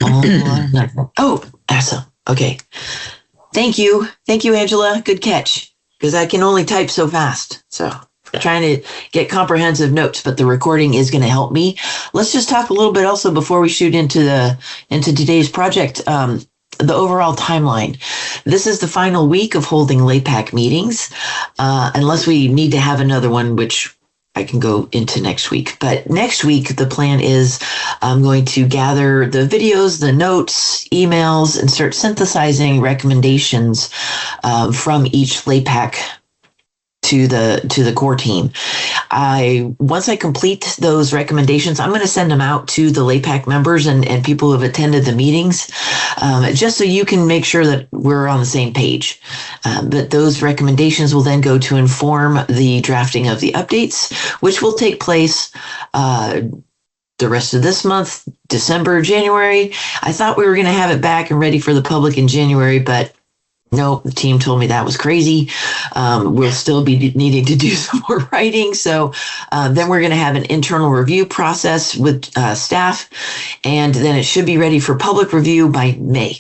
Oh, awesome. Okay. Thank you. Thank you, Angela. Good catch. Because I can only type so fast. So trying to get comprehensive notes, but the recording is going to help me. Let's just talk a little bit also before we shoot into today's project. The overall timeline. This is the final week of holding LAPAC meetings, unless we need to have another one, which I can go into next week. But next week, the plan is I'm going to gather the videos, the notes, emails, and start synthesizing recommendations from each LAPAC to the core team. Once I complete those recommendations, I'm going to send them out to the LAPAC members and people who have attended the meetings, just so you can make sure that we're on the same page. But those recommendations will then go to inform the drafting of the updates, which will take place the rest of this month, December, January. I thought we were going to have it back and ready for the public in January, but nope, the team told me that was crazy. We'll still be needing to do some more writing. So then we're going to have an internal review process with staff, and then it should be ready for public review by May.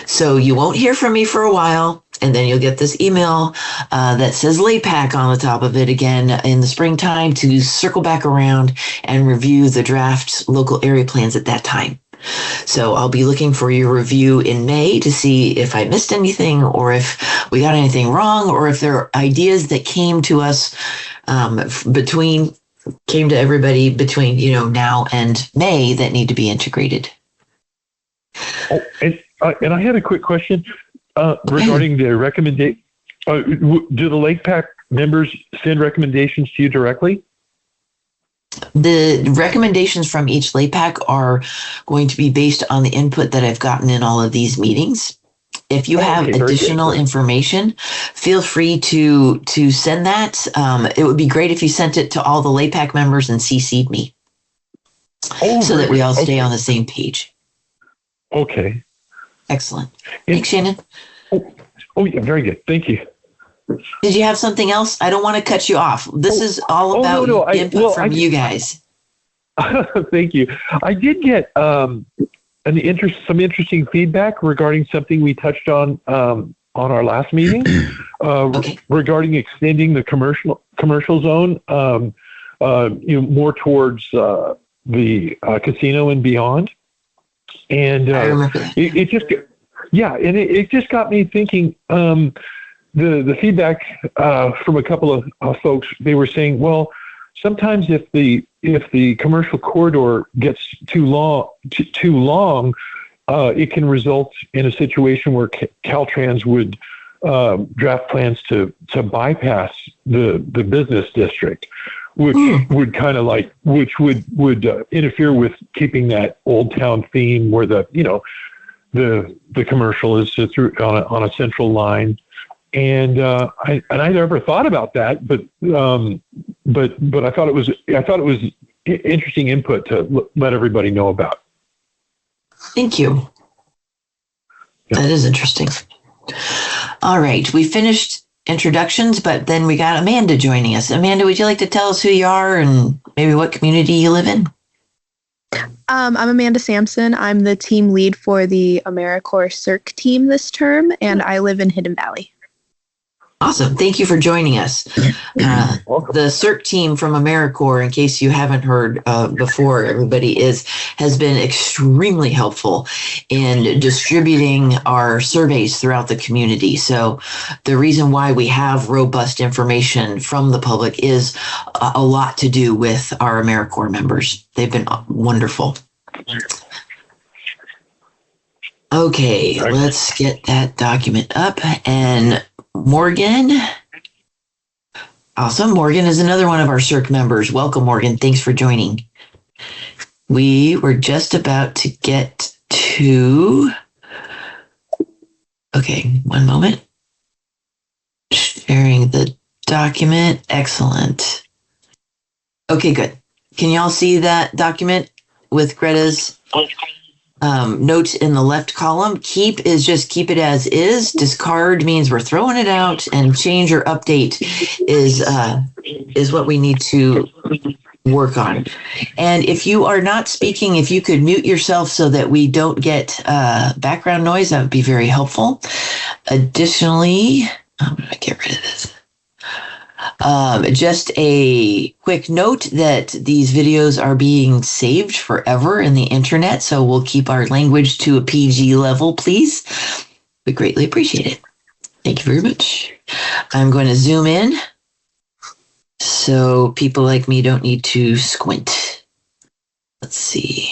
So you won't hear from me for a while, and then you'll get this email that says LAPAC on the top of it again in the springtime to circle back around and review the draft local area plans at that time. So I'll be looking for your review in May to see if I missed anything or if we got anything wrong or if there are ideas that came to us came to everybody between, now and May that need to be integrated. Oh, and I had a quick question regarding the recommendation. Do the LAPAC members send recommendations to you directly? The recommendations from each LAPAC are going to be based on the input that I've gotten in all of these meetings. If you have additional information, feel free to send that. It would be great if you sent it to all the LAPAC members and CC'd me so that we all stay on the same page. Okay. Excellent. Thanks, Shannon. Oh, yeah, very good. Thank you. Did you have something else? I don't want to cut you off. This is all about input from you guys. Thank you. I did get some interesting feedback regarding something we touched on our last meeting regarding extending the commercial zone more towards the casino and beyond. And I remember that. It just got me thinking. The feedback from a couple of folks, they were saying, well, sometimes if the commercial corridor gets too long, it can result in a situation where Caltrans would draft plans to bypass the business district, which would interfere with keeping that old town theme where the commercial is through on a central line. And I never thought about that, but I thought it was interesting input to let everybody know about. Thank you. Yeah. That is interesting. All right, we finished introductions, but then we got Amanda joining us. Amanda, would you like to tell us who you are and maybe what community you live in? I'm Amanda Sampson. I'm the team lead for the AmeriCorps Circ team this term, and I live in Hidden Valley. Awesome. Thank you for joining us. The CERC team from AmeriCorps, in case you haven't heard before, everybody has been extremely helpful in distributing our surveys throughout the community. So the reason why we have robust information from the public is a lot to do with our AmeriCorps members. They've been wonderful. Okay, let's get that document up. And Morgan. Awesome. Morgan is another one of our CERC members. Welcome, Morgan. Thanks for joining. We were just about to get to... Okay, one moment. Sharing the document. Excellent. Okay, good. Can y'all see that document with Greta's notes in the left column? Keep is just keep it as is. Discard means we're throwing it out, and change or update is what we need to work on. And if you are not speaking, if you could mute yourself so that we don't get background noise, that would be very helpful. Additionally, I'm going to get rid of this. Just a quick note that these videos are being saved forever in the internet, so we'll keep our language to a PG level, please. We greatly appreciate it. Thank you very much. I'm going to zoom in so people like me don't need to squint. Let's see.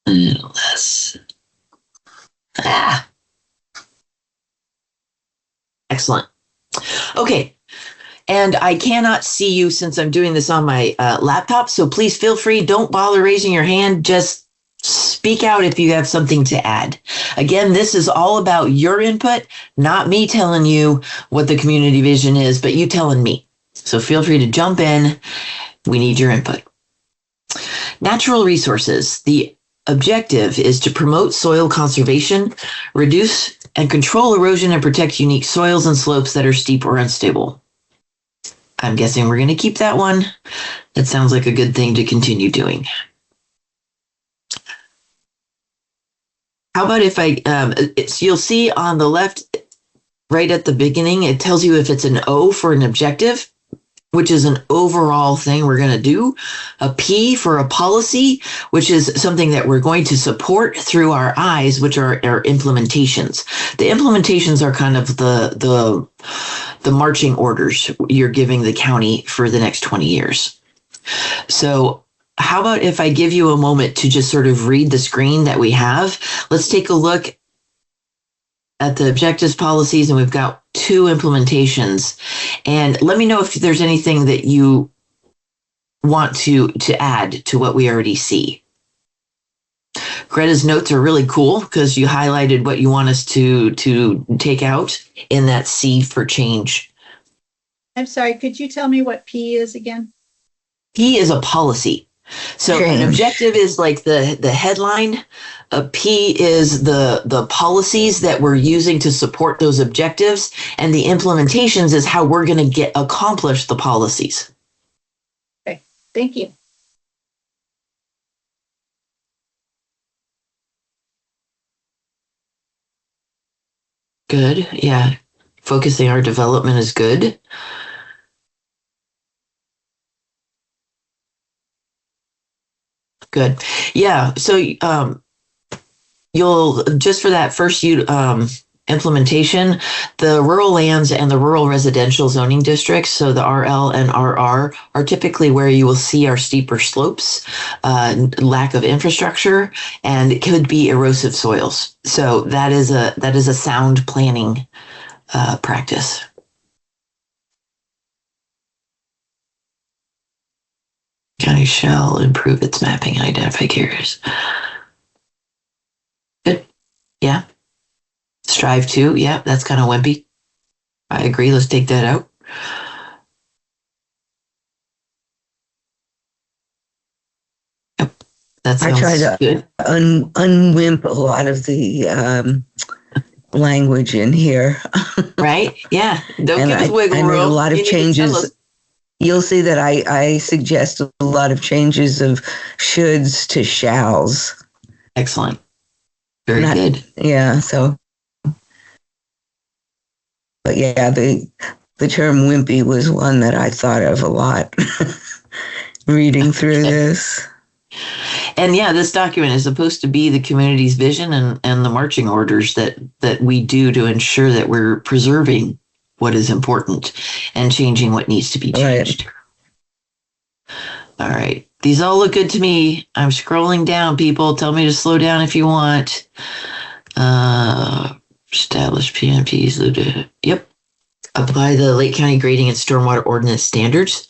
A little less. Excellent. Okay. And I cannot see you since I'm doing this on my laptop. So please feel free. Don't bother raising your hand. Just speak out if you have something to add. Again, this is all about your input, not me telling you what the community vision is, but you telling me. So feel free to jump in. We need your input. Natural resources. The objective is to promote soil conservation, reduce and control erosion, and protect unique soils and slopes that are steep or unstable. I'm guessing we're going to keep that one. That sounds like a good thing to continue doing. How about if you'll see on the left, right at the beginning, it tells you if it's an O for an objective, which is an overall thing we're going to do, a P for a policy, which is something that we're going to support through our I's, which are our implementations. The implementations are kind of the marching orders you're giving the county for the next 20 years. So how about if I give you a moment to just sort of read the screen that we have? Let's take a look at the objectives, policies, and we've got 2 implementations. And let me know if there's anything that you want to add to what we already see. Greta's notes are really cool because you highlighted what you want us to take out in that C for change. I'm sorry, could you tell me what P is again? P is a policy. So an objective is like the headline. A P is the policies that we're using to support those objectives, and the implementations is how we're going to accomplish the policies. Okay, thank you. Good, yeah. Focusing our development is good. Good. Yeah. So you'll just for that first implementation, the rural lands and the rural residential zoning districts, so the RL and RR, are typically where you will see our steeper slopes, lack of infrastructure, and it could be erosive soils. So that is a sound planning practice. County shall improve its mapping and identify carriers. Good. Yeah. Strive to. Yeah, that's kind of wimpy. I agree. Let's take that out. Yep. That sounds I try to good. unwimp a lot of the language in here. Right? Yeah. Don't give us wiggle room. I made a lot of changes. You'll see that I suggest a lot of changes of shoulds to shalls. Excellent. Very good. Yeah, so. But yeah, the term wimpy was one that I thought of a lot reading through this. And yeah, this document is supposed to be the community's vision and the marching orders that we do to ensure that we're preserving what is important and changing what needs to be changed. Right. All right. These all look good to me. I'm scrolling down, people. Tell me to slow down if you want. Establish PMPs. Yep. Apply the Lake County Grading and Stormwater Ordinance standards.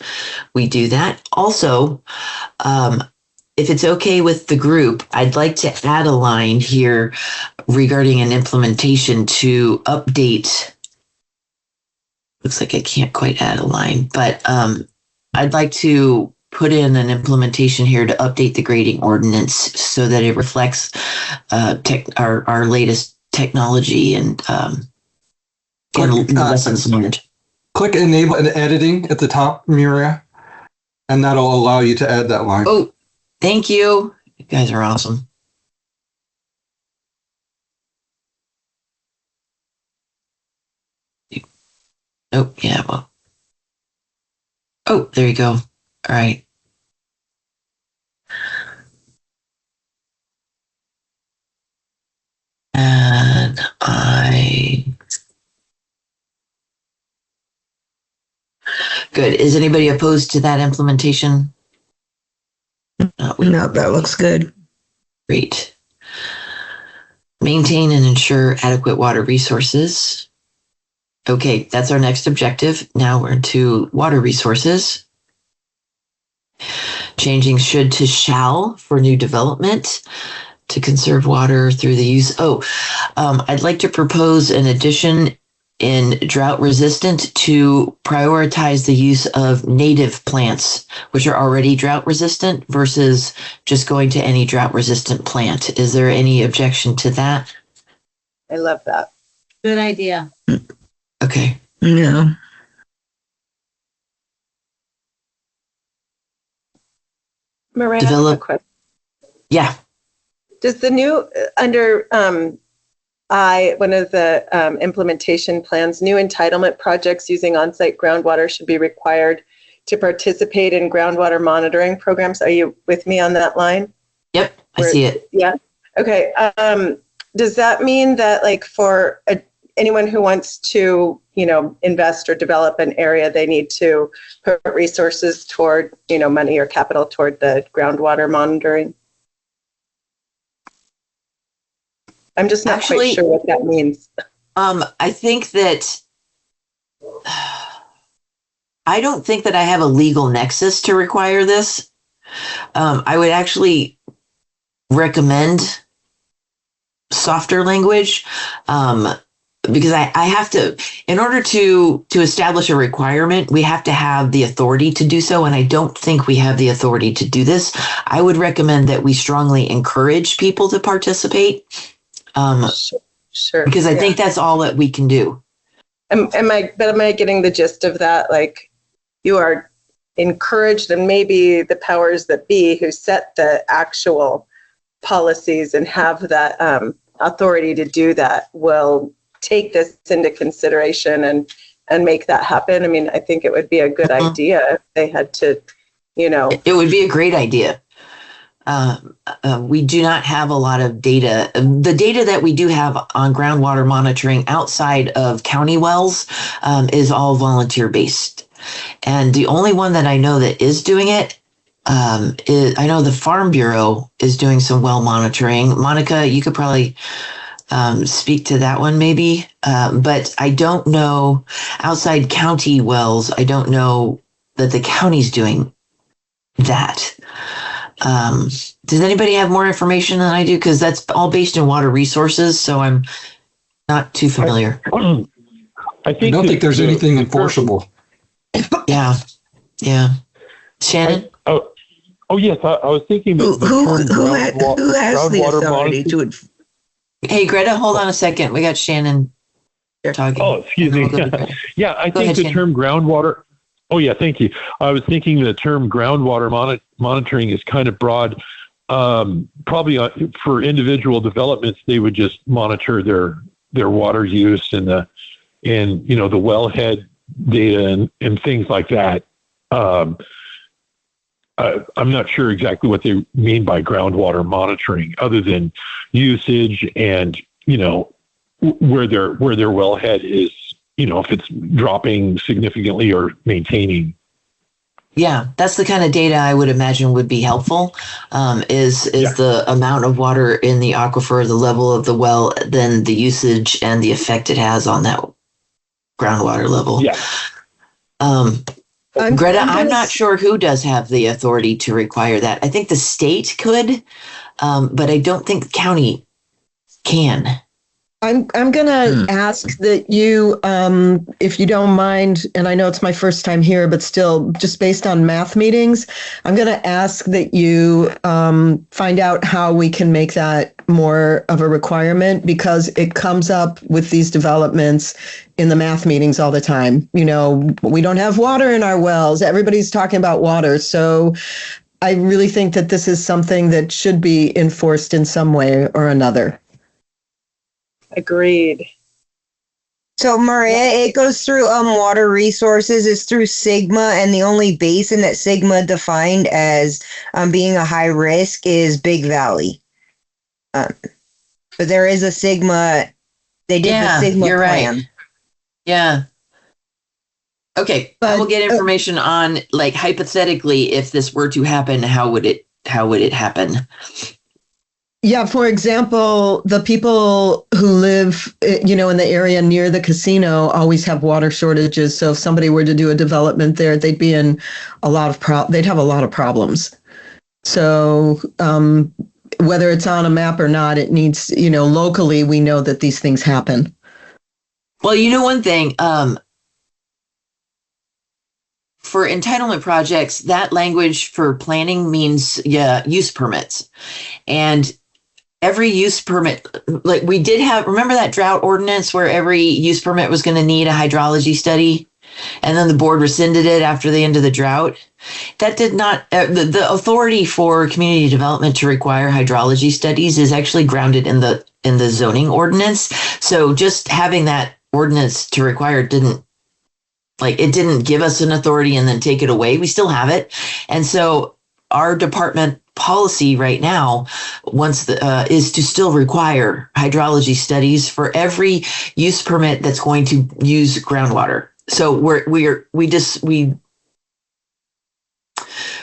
We do that. Also, if it's okay with the group, I'd like to add a line here regarding an implementation to update. Looks like I can't quite add a line, but I'd like to put in an implementation here to update the grading ordinance so that it reflects our latest technology and lessons learned. Click enable and editing at the top, Miria, And that'll allow you to add that line. Oh, thank you. You guys are awesome. Oh, yeah. Well. Oh, there you go. All right. And good. Is anybody opposed to that implementation? No, that looks good. Great. Maintain and ensure adequate water resources. Okay, that's our next objective. Now we're into water resources. Changing should to shall for new development to conserve water through the use. I'd like to propose an addition in drought resistant to prioritize the use of native plants, which are already drought resistant versus just going to any drought resistant plant. Is there any objection to that? I love that. Good idea. Okay. No. Miranda, Develop- a question. Yeah. Does the new under one of the implementation plans, new entitlement projects using on-site groundwater should be required to participate in groundwater monitoring programs? Are you with me on that line? Yep. I see it. Yeah. Okay. Does that mean that, like, for anyone who wants to, invest or develop an area, they need to put resources toward, money or capital toward the groundwater monitoring? I'm just not quite sure what that means. I think that I don't think that I have a legal nexus to require this. I would actually recommend softer language because I have to, in order to establish a requirement, we have to have the authority to do so. And I don't think we have the authority to do this. I would recommend that we strongly encourage people to participate. Sure. Because I think that's all that we can do. Am I getting the gist of that? Like, you are encouraged, and maybe the powers that be who set the actual policies and have that authority to do that will take this into consideration and make that happen. I mean, I think it would be a good idea if they had to, It would be a great idea. We do not have a lot of data. The data that we do have on groundwater monitoring outside of county wells is all volunteer based. And the only one that I know that is doing it is, I know the Farm Bureau is doing some well monitoring. Monica, you could probably speak to that one maybe. But I don't know outside county wells. I don't know that the county's doing that. Does anybody have more information than I do? Because that's all based in water resources, so I'm not too familiar. I don't think there's anything enforceable. Yeah. Shannon? Yes. I was thinking that Who has the authority to? Hey, Greta, hold on a second. We got Shannon talking. Oh, excuse me. Yeah, I think the term groundwater. Oh, yeah, thank you. I was thinking the term groundwater monitoring is kind of broad. Probably for individual developments, they would just monitor their water use and the wellhead data and things like that. I'm not sure exactly what they mean by groundwater monitoring, other than usage and where their wellhead is. If it's dropping significantly or maintaining. Yeah, that's the kind of data I would imagine would be helpful, is the amount of water in the aquifer, the level of the well, then the usage and the effect it has on that groundwater level. Yeah. Greta, I'm not sure who does have the authority to require that. I think the state could, but I don't think the county can. I'm gonna ask that you, if you don't mind, and I know it's my first time here, but still, just based on math meetings, I'm gonna ask that you find out how we can make that more of a requirement, because it comes up with these developments in the math meetings all the time. You know, we don't have water in our wells. Everybody's talking about water. So I really think that this is something that should be enforced in some way or another. Agreed. So Maria, it goes through water resources. It's through Sigma, and the only basin that Sigma defined as being a high risk is Big Valley. But there is a Sigma. They did the Sigma you're plan. Right. Yeah. Okay, but we'll get information on, like, hypothetically, if this were to happen, how would it happen? Yeah, for example, the people who live, you know, in the area near the casino always have water shortages. So if somebody were to do a development there, they'd be in a lot of they'd have a lot of problems. So whether it's on a map or not, it needs, you know, locally, we know that these things happen. Well, you know, one thing, for entitlement projects, that language for planning means use permits. And every use permit, like we did have, remember that drought ordinance where every use permit was going to need a hydrology study? And then the board rescinded it after the end of the drought. That did not, the authority for community development to require hydrology studies is actually grounded in the zoning ordinance. So just having that ordinance to require didn't give us an authority and then take it away. We still have it. And so our department policy right now is to still require hydrology studies for every use permit that's going to use groundwater. So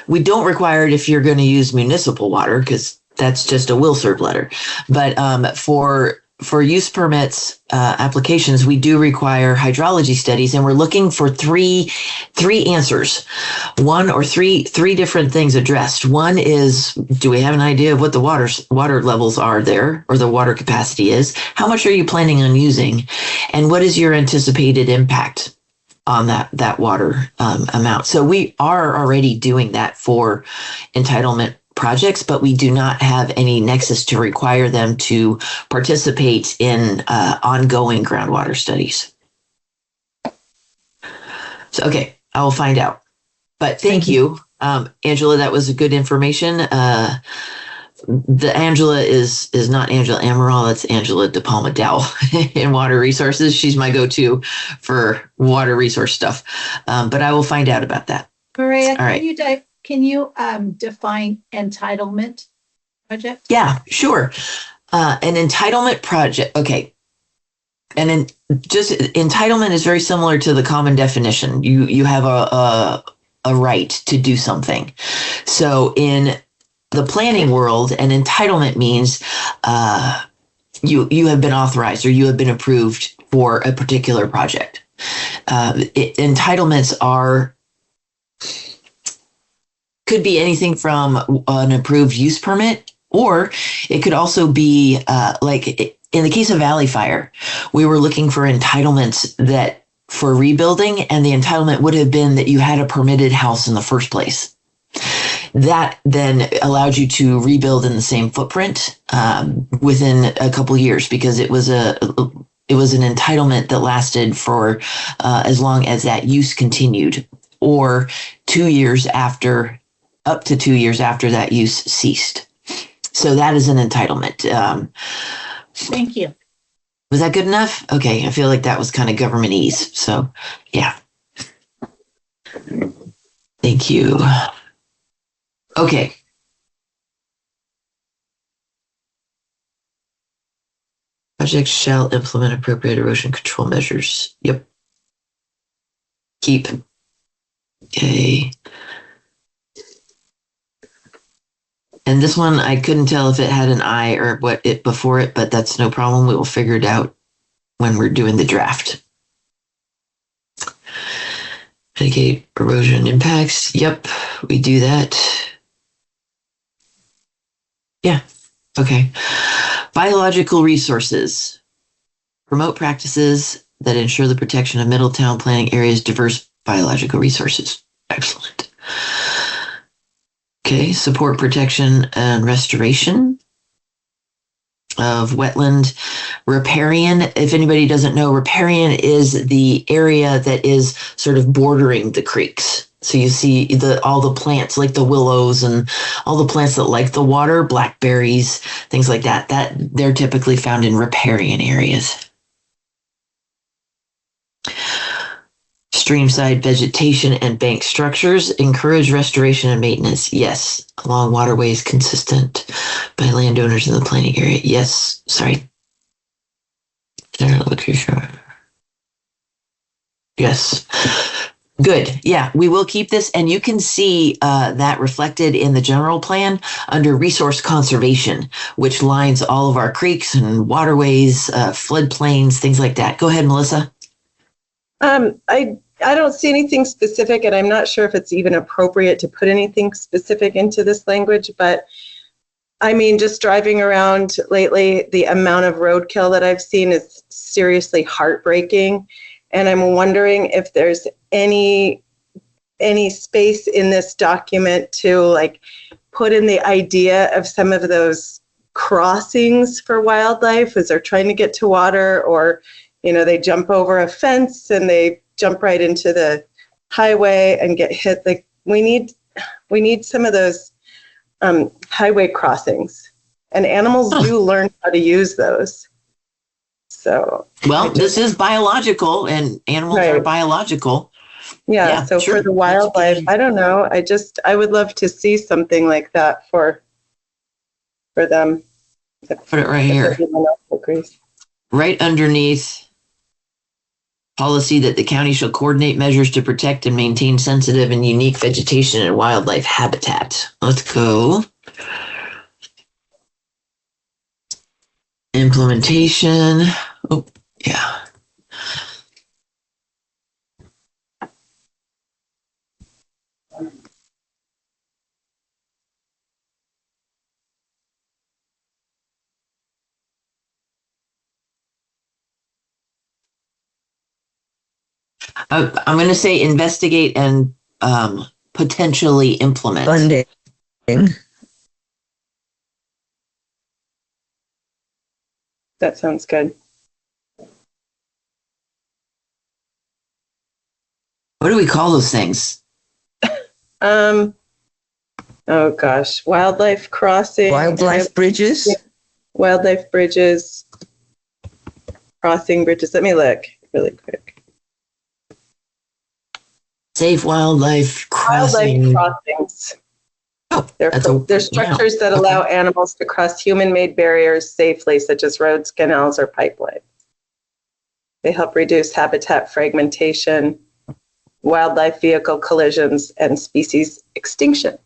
we don't require it if you're going to use municipal water, because that's just a will serve letter. But for use permits applications, we do require hydrology studies, and we're looking for three answers. One or three different things addressed. One is, do we have an idea of what the water levels are there, or the water capacity is? How much are you planning on using? And what is your anticipated impact on that water amount? So we are already doing that for entitlement projects, but we do not have any nexus to require them to participate in ongoing groundwater studies. So, okay, I will find out. But thank you, Angela. That was good information. The Angela is not Angela Amaral. It's Angela De Palma Dow in Water Resources. She's my go-to for water resource stuff. But I will find out about that. Maria, all right. Can you define entitlement project? Yeah, sure. An entitlement project. Okay. And entitlement is very similar to the common definition. You have a right to do something. So in the planning world, an entitlement means you have been authorized or you have been approved for a particular project. Entitlements could be anything from an approved use permit, or it could also be like in the case of Valley Fire, we were looking for entitlements that for rebuilding, and the entitlement would have been that you had a permitted house in the first place. That then allowed you to rebuild in the same footprint within a couple years, because it was an entitlement that lasted for as long as that use continued, or up to 2 years after that use ceased. So that is an entitlement. Thank you. Was that good enough? Okay, I feel like that was kind of governmentese. So, yeah. Thank you. Okay. Projects shall implement appropriate erosion control measures. Yep. Keep. Okay. And this one, I couldn't tell if it had an I or what it before it, but that's no problem. We will figure it out when we're doing the draft. Mitigate erosion impacts. Yep, we do that. Yeah, okay. Biological resources. promote practices that ensure the protection of Middletown planning area's diverse biological resources. Excellent. Okay, support protection and restoration of wetland. Riparian, if anybody doesn't know, riparian is the area that is sort of bordering the creeks. So you see all the plants like the willows and all the plants that like the water, blackberries, things like that, they're typically found in riparian areas. Streamside vegetation and bank structures encourage restoration and maintenance. Yes. Along waterways consistent by landowners in the planning area. Yes. Sorry. Yes. Good. Yeah, we will keep this. And you can see that reflected in the general plan under resource conservation, which lines all of our creeks and waterways, floodplains, things like that. Go ahead, Melissa. I don't see anything specific, and I'm not sure if it's even appropriate to put anything specific into this language, but I mean, just driving around lately, the amount of roadkill that I've seen is seriously heartbreaking. And I'm wondering if there's any space in this document to like put in the idea of some of those crossings for wildlife as they're trying to get to water, or, you know, they jump over a fence and they jump right into the highway and get hit. Like we need some of those highway crossings, and animals do learn how to use those. So this is biological, and animals are biological. Yeah, so sure. For the wildlife, I don't know. I would love to see something like that for them. Put it right here. Right underneath policy that the county shall coordinate measures to protect and maintain sensitive and unique vegetation and wildlife habitat. Let's go. Implementation. Oh, yeah. I'm going to say investigate and potentially implement. Funding. That sounds good. What do we call those things? Oh gosh, wildlife crossing. Wildlife bridges. Yeah. Wildlife bridges. Crossing bridges. Let me look really quick. Safe wildlife crossing. Wildlife crossings. Oh, they're structures that allow animals to cross human-made barriers safely, such as roads, canals, or pipelines. They help reduce habitat fragmentation, wildlife vehicle collisions, and species extinction.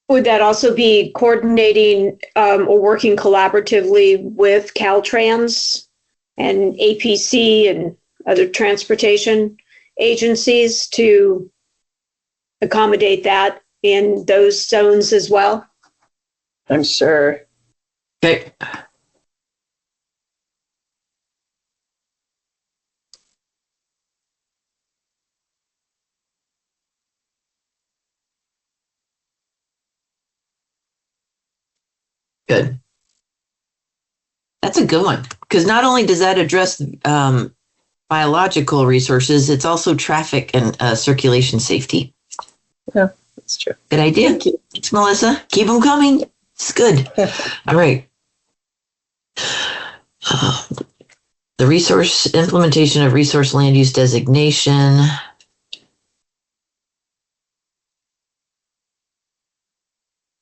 Would that also be coordinating or working collaboratively with Caltrans and APC and other transportation agencies to accommodate that in those zones as well? I'm sure. Okay. Good. That's a good one, because not only does that address biological resources, it's also traffic and circulation safety. Yeah, that's true. Good idea. Thank you. Thanks, Melissa. Keep them coming. It's good. All right. The resource implementation of resource land use designation.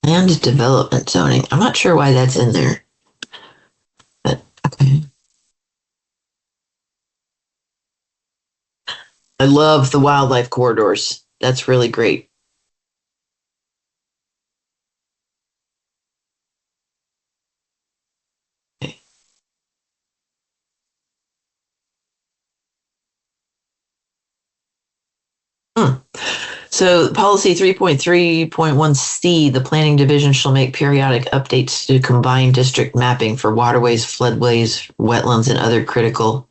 Land development zoning. I'm not sure why that's in there. But okay. I love the wildlife corridors. That's really great. Okay. So policy 3.3.1C, the planning division shall make periodic updates to combined district mapping for waterways, floodways, wetlands, and other critical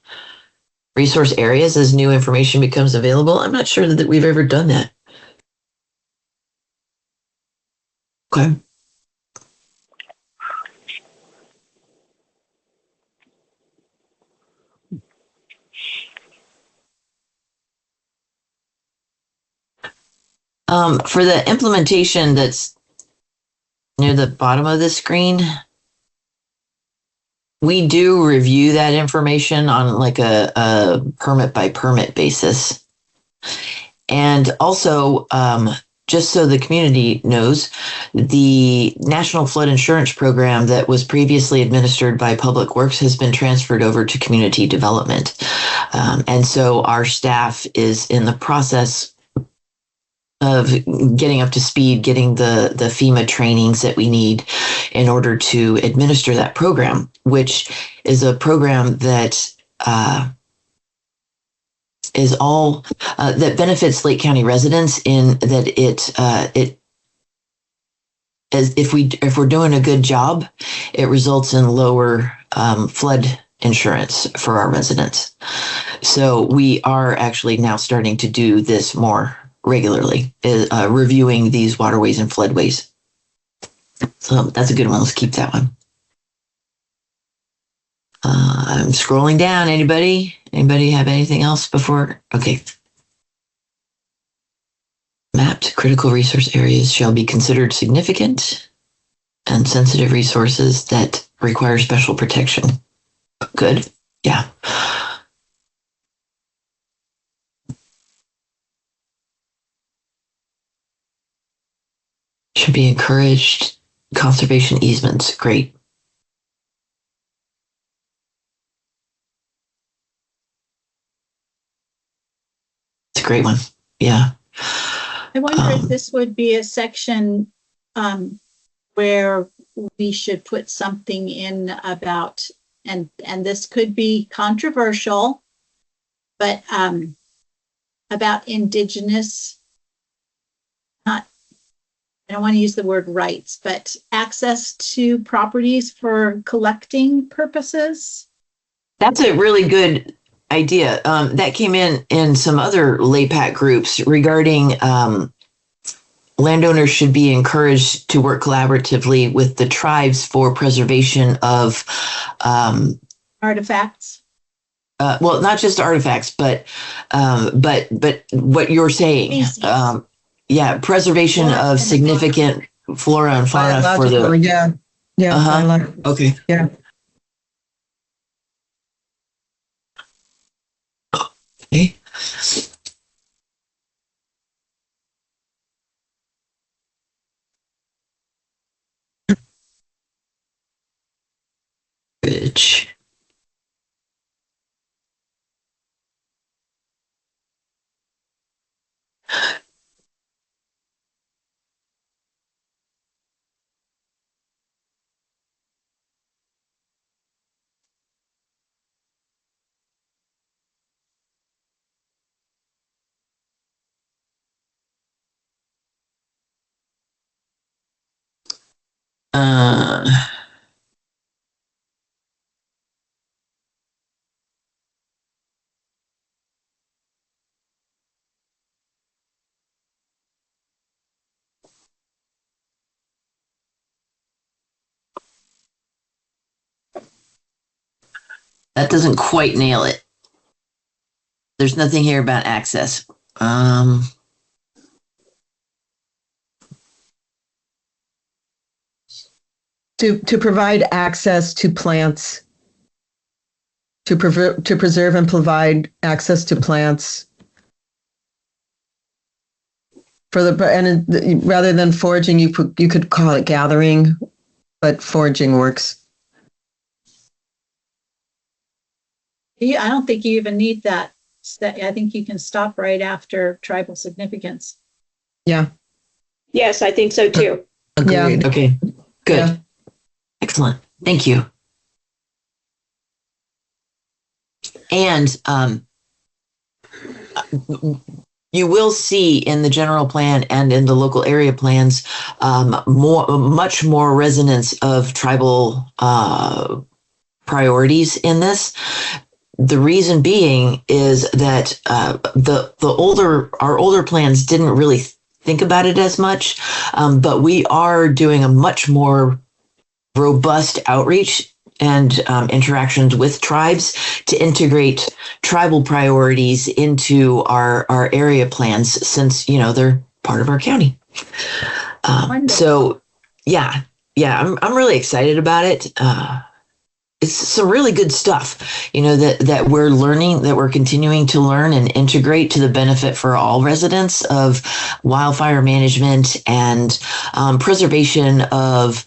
resource areas as new information becomes available. I'm not sure that we've ever done that. Okay. For the implementation that's near the bottom of the screen, we do review that information on like a permit by permit basis. And also, just so the community knows, the National Flood Insurance Program that was previously administered by Public Works has been transferred over to Community Development. And so our staff is in the process of getting up to speed, getting the FEMA trainings that we need in order to administer that program, which is a program that is all that benefits Lake County residents in that it as if we're doing a good job, it results in lower flood insurance for our residents. So we are actually now starting to do this more regularly, reviewing these waterways and floodways. So that's a good one. Let's keep that one. I'm scrolling down. Anybody have anything else before? Okay. Mapped critical resource areas shall be considered significant and sensitive resources that require special protection. Good. Yeah. Should be encouraged. Conservation easements. Great. It's a great one. Yeah. I wonder if this would be a section where we should put something in about, and this could be controversial, but about indigenous, I don't want to use the word rights, but access to properties for collecting purposes. That's a really good idea. That came in some other LAPAC groups regarding landowners should be encouraged to work collaboratively with the tribes for preservation of artifacts. Well, not just artifacts, but what you're saying. Yeah, preservation of significant flora and fauna for the. Yeah. Okay. Yeah. Okay. Bitch. That doesn't quite nail it. There's nothing here about access. To provide access to plants, to preserve and provide access to plants for rather than foraging, you could call it gathering, but foraging works. I don't think you even need that. I think you can stop right after tribal significance. Yeah. Yes, I think so too. Agreed. Yeah. Okay. Good. Yeah. Excellent. Thank you. And you will see in the general plan and in the local area plans much more resonance of tribal priorities in this. The reason being is that our older plans didn't really think about it as much, but we are doing a much more robust outreach and interactions with tribes to integrate tribal priorities into our area plans, since they're part of our county. So yeah, I'm really excited about it. It's some really good stuff, that we're learning, that we're continuing to learn and integrate to the benefit for all residents of wildfire management and preservation of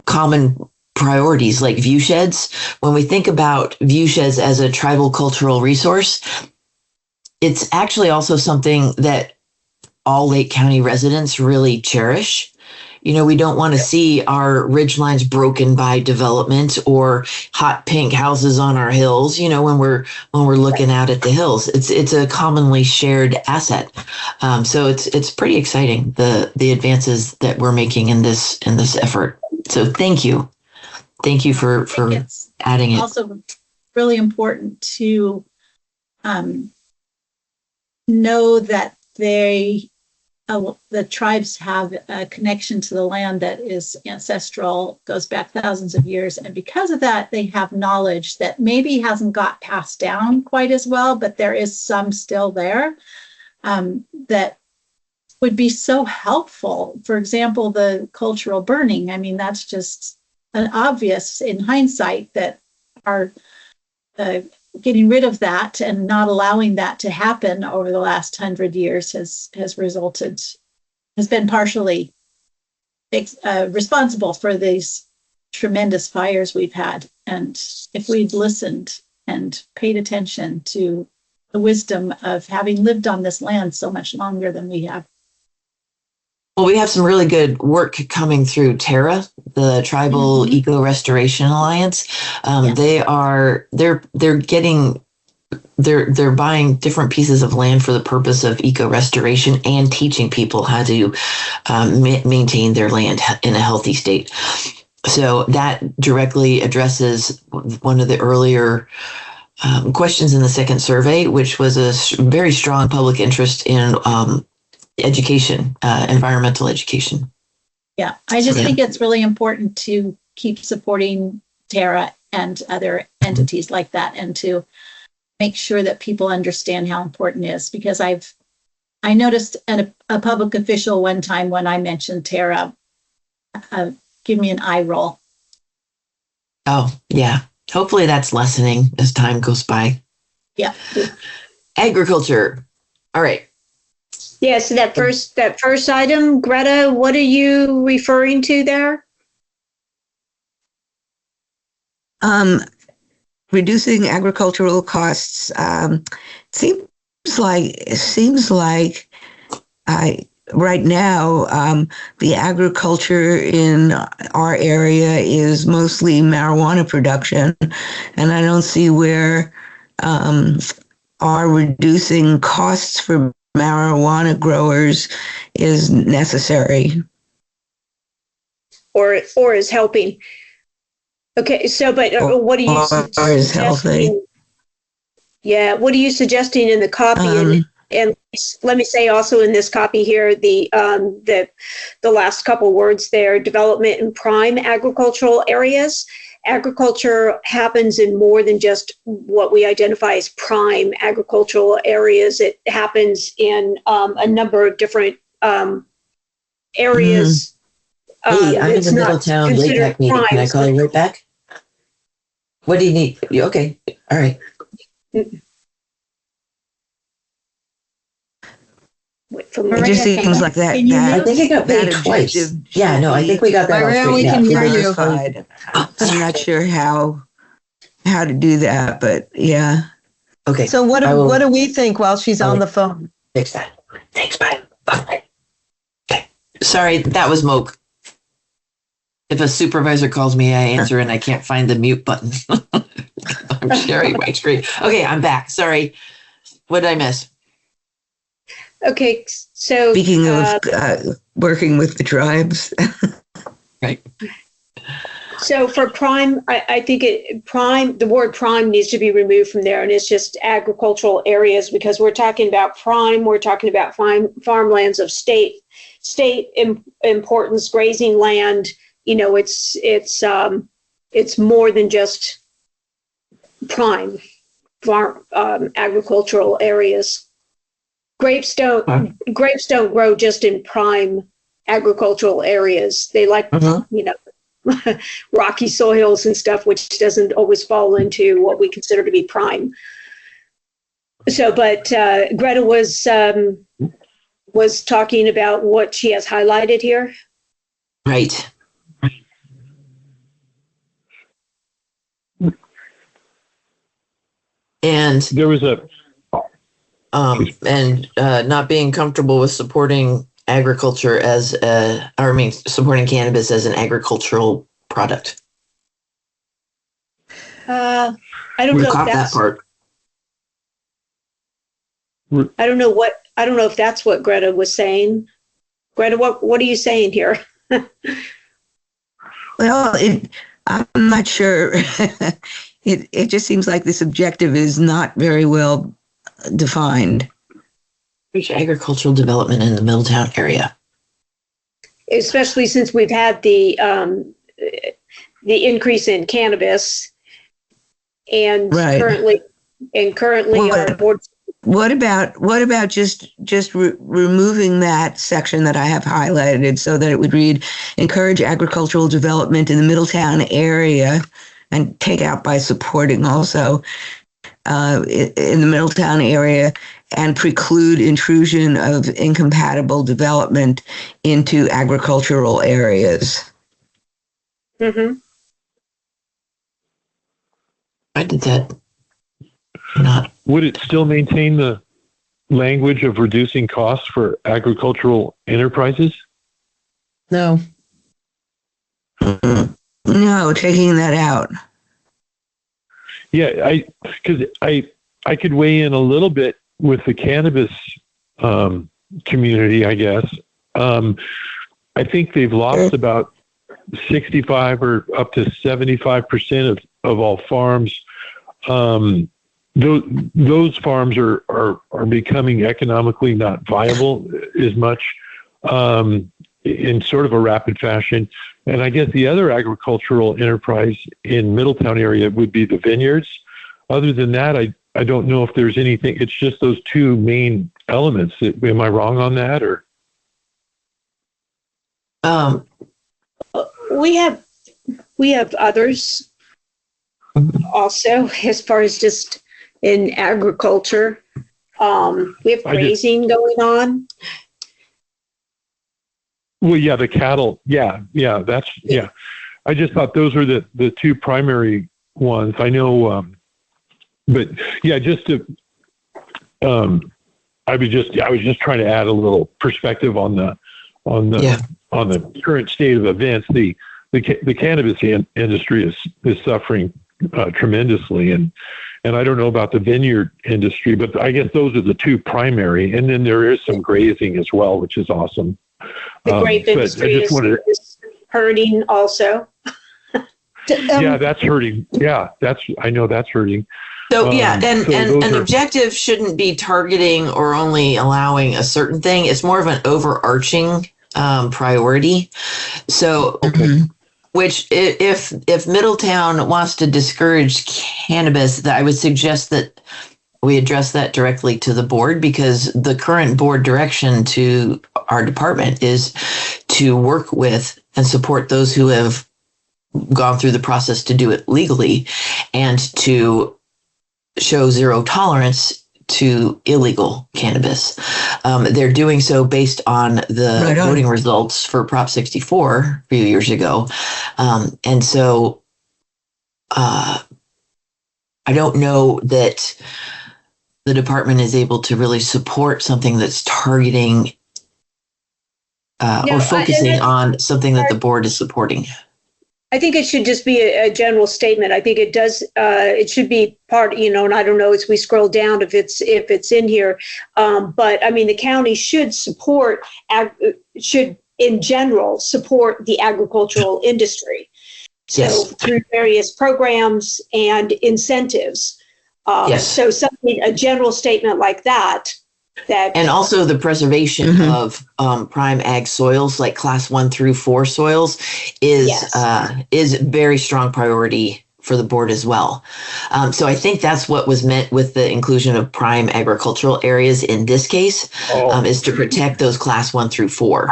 common priorities like view sheds. When we think about view sheds as a tribal cultural resource, it's actually also something that all Lake County residents really cherish. We don't want to see our ridge lines broken by development or hot pink houses on our hills. When we're looking out at the hills, it's a commonly shared asset. So it's pretty exciting, the advances that we're making in this effort. So thank you for adding it. Also, really important to know that the tribes have a connection to the land that is ancestral, goes back thousands of years. And because of that, they have knowledge that maybe hasn't got passed down quite as well, but there is some still there that would be so helpful. For example, the cultural burning. I mean, that's just an obvious in hindsight that our getting rid of that and not allowing that to happen over the last 100 years has been partially responsible for these tremendous fires we've had. And if we'd listened and paid attention to the wisdom of having lived on this land so much longer than we have. Well, we have some really good work coming through TERRA, the Tribal Eco Restoration Alliance. They're buying different pieces of land for the purpose of eco restoration and teaching people how to maintain their land in a healthy state. So that directly addresses one of the earlier questions in the second survey, which was a very strong public interest in education, environmental education. Yeah, I just think it's really important to keep supporting TERRA and other entities like that, and to make sure that people understand how important it is. Because I noticed a public official one time when I mentioned TERRA give me an eye roll. Oh, yeah. Hopefully that's lessening as time goes by. Yeah. Agriculture. All right. Yeah, so that first item, Greta, what are you referring to there? Reducing agricultural costs. Seems like right now the agriculture in our area is mostly marijuana production, and I don't see where our reducing costs for marijuana growers is necessary, or is helping. Okay, so but what are you suggesting? Yeah, what are you suggesting in the copy? And let me say also in this copy here, the last couple words there: development in prime agricultural areas. Agriculture happens in more than just what we identify as prime agricultural areas. It happens in a number of different areas. Hey, I'm in the Middletown LAPAC meeting. Can I call you right back? What do you need? Okay. All right. It just seems like that. I think it got paid twice. Yeah, no, I think we got that. Maria, we can hear you. I'm not sure how to do that, but yeah. Okay. So what do we think while she's on the phone? Fix that. Thanks, bye. Bye. Okay. Sorry, that was Moke. If a supervisor calls me, I answer and I can't find the mute button. I'm sharing my screen. Okay, I'm back. Sorry. What did I miss? Okay, so Speaking of working with the tribes. Right. so for prime, I think the word prime needs to be removed from there, and it's just agricultural areas, because we're talking about farmlands of state importance, grazing land. It's more than just prime farm agricultural areas. Grapes don't grow just in prime agricultural areas. They like rocky soils and stuff, which doesn't always fall into what we consider to be prime. So, but Greta was talking about what she has highlighted here. Right. And there was not being comfortable with supporting agriculture supporting cannabis as an agricultural product. I don't know if that's that part. I don't know if that's what Greta was saying. Greta, what are you saying here? Well, I'm not sure. It just seems like this objective is not very well defined. There's agricultural development in the Middletown area, especially since we've had the increase in cannabis, and right. currently our board. What about just removing that section that I have highlighted so that it would read encourage agricultural development in the Middletown area, and take out by supporting also in the Middletown area, and preclude intrusion of incompatible development into agricultural areas. Mm-hmm. I did that. Not. Would it still maintain the language of reducing costs for agricultural enterprises? No. No, taking that out. Yeah, because I could weigh in a little bit with the cannabis community, I guess. I think they've lost about 65 or up to 75% of all farms. Those farms are becoming economically not viable as much in sort of a rapid fashion. And I guess the other agricultural enterprise in Middletown area would be the vineyards. Other than that, I don't know if there's anything. It's just those two main elements. Am I wrong on that, or? We have others also, as far as just in agriculture. We have grazing going on. Well, yeah, the cattle. Yeah. I just thought those were the two primary ones. I know, but yeah, just to, I was just trying to add a little perspective on the current state of events. The cannabis industry is suffering tremendously, and I don't know about the vineyard industry, but I guess those are the two primary. And then there is some grazing as well, which is awesome. The grape industry is hurting also. Yeah, that's hurting. Yeah, I know that's hurting. So an objective shouldn't be targeting or only allowing a certain thing. It's more of an overarching priority. So, which if Middletown wants to discourage cannabis, I would suggest that we address that directly to the board, because the current board direction to our department is to work with and support those who have gone through the process to do it legally, and to show zero tolerance to illegal cannabis. They're doing so based on the voting results for Prop 64 a few years ago. And so I don't know that the department is able to really support something that's targeting or focusing on something that the board is supporting. I think it should just be a general statement. I think it does. It should be part, and I don't know as we scroll down if it's in here. But I mean, the county should in general support the agricultural industry. So Yes. through various programs and incentives. Yes. So a general statement like that. And also the preservation of prime ag soils, like class 1 through 4 soils, is very strong priority for the board as well. So I think that's what was meant with the inclusion of prime agricultural areas in this case, is to protect those class 1 through 4.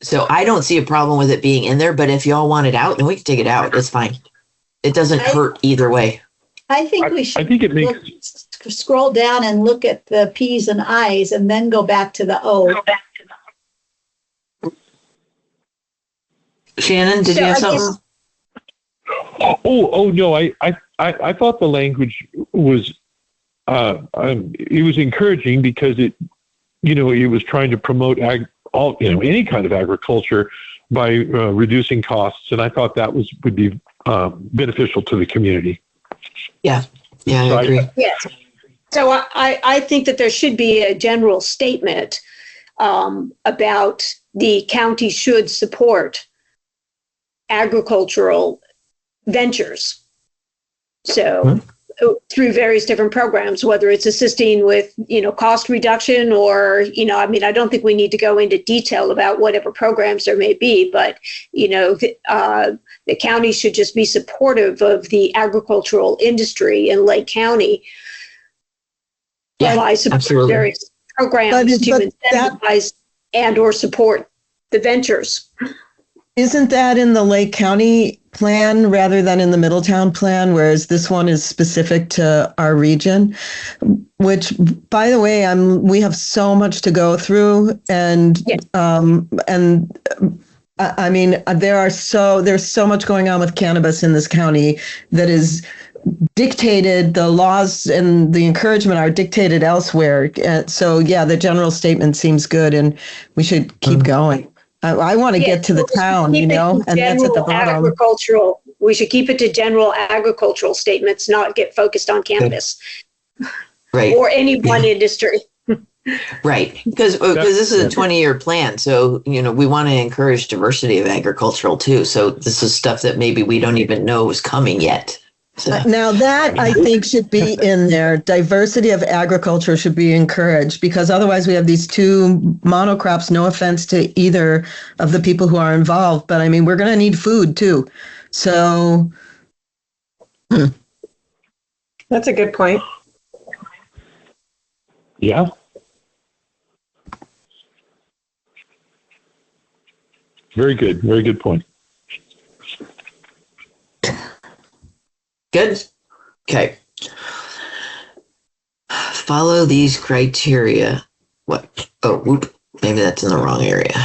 So I don't see a problem with it being in there, but if y'all want it out, then we can take it out. It's fine. It doesn't hurt either way. I think we should I think it makes scroll down and look at the P's and I's and then go back to the O. Shannon, did you have something? Oh no, I thought the language was it was encouraging because it was trying to promote any kind of agriculture by reducing costs, and I thought that would be beneficial to the community. Yeah, I agree. Yes. So I think that there should be a general statement about the county should support agricultural ventures. So through various different programs, whether it's assisting with, cost reduction or, I don't think we need to go into detail about whatever programs there may be, but, the county should just be supportive of the agricultural industry in Lake County. By supporting various programs to incentivize and or support the ventures. Isn't that in the Lake County plan rather than in the Middletown plan, whereas this one is specific to our region? Which, by the way, we have so much to go through, and there's so much going on with cannabis in this county that is dictated. The laws and the encouragement are dictated elsewhere. So the general statement seems good, and we should keep going. I want to get to the town, and that's at the bottom. We should keep it to general agricultural statements, not get focused on cannabis. Right. Or any one industry. Right. Because this is a 20-year plan. So, we want to encourage diversity of agricultural too. So this is stuff that maybe we don't even know is coming yet. So. Now that I think should be in there. Diversity of agriculture should be encouraged, because otherwise we have these two monocrops. No offense to either of the people who are involved, but we're going to need food too. So that's a good point. Yeah. Very good. Very good point. Good. Okay. Follow these criteria. What? Oh, whoop. Maybe that's in the wrong area.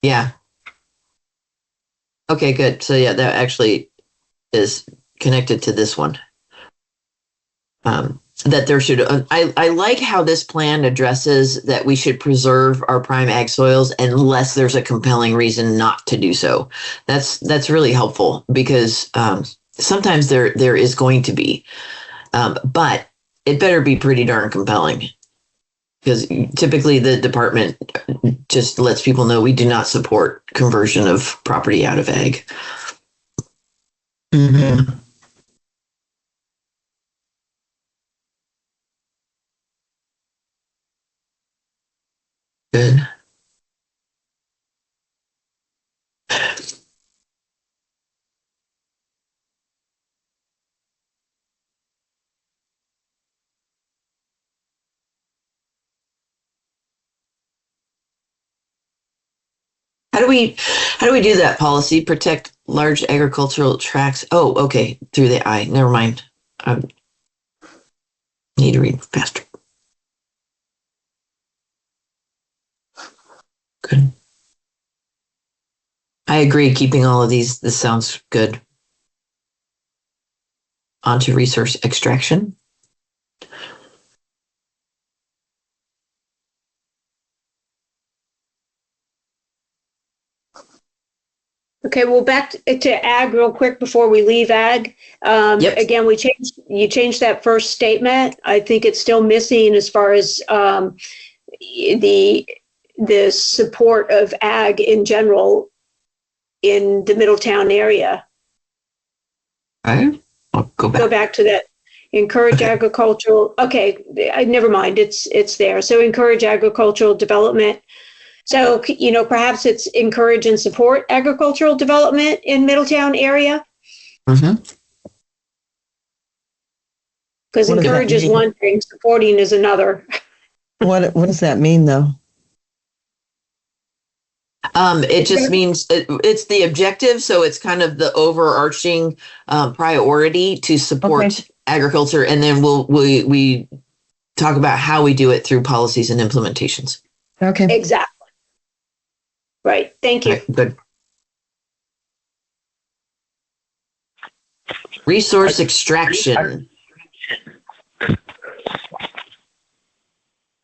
Yeah. Okay, good. So that actually is connected to this one. That there should, I like how this plan addresses that we should preserve our prime ag soils unless there's a compelling reason not to do so. That's really helpful, because sometimes there is going to be, but it better be pretty darn compelling, because typically the department just lets people know we do not support conversion of property out of ag. Mm-hmm. Good. How do we do that policy? Protect large agricultural tracts. Oh, okay. Through the I. Never mind. I need to read faster. Good. I agree. Keeping all of these. This sounds good. On to resource extraction. Okay, well, back to ag real quick before we leave ag. Yep. Again, you changed that first statement. I think it's still missing as far as the support of ag in general in the Middletown area. Okay. I'll go back. Go back to that. Encourage agricultural. Okay, never mind. It's there. So encourage agricultural development. So, perhaps it's encourage and support agricultural development in Middletown area. Mm-hmm. Because encourage is one thing, supporting is another. What does that mean, though? It just means it's the objective. So it's kind of the overarching priority to support agriculture. And then we talk about how we do it through policies and implementations. Okay. Exactly. Right. Thank you. Right, good. Resource extraction.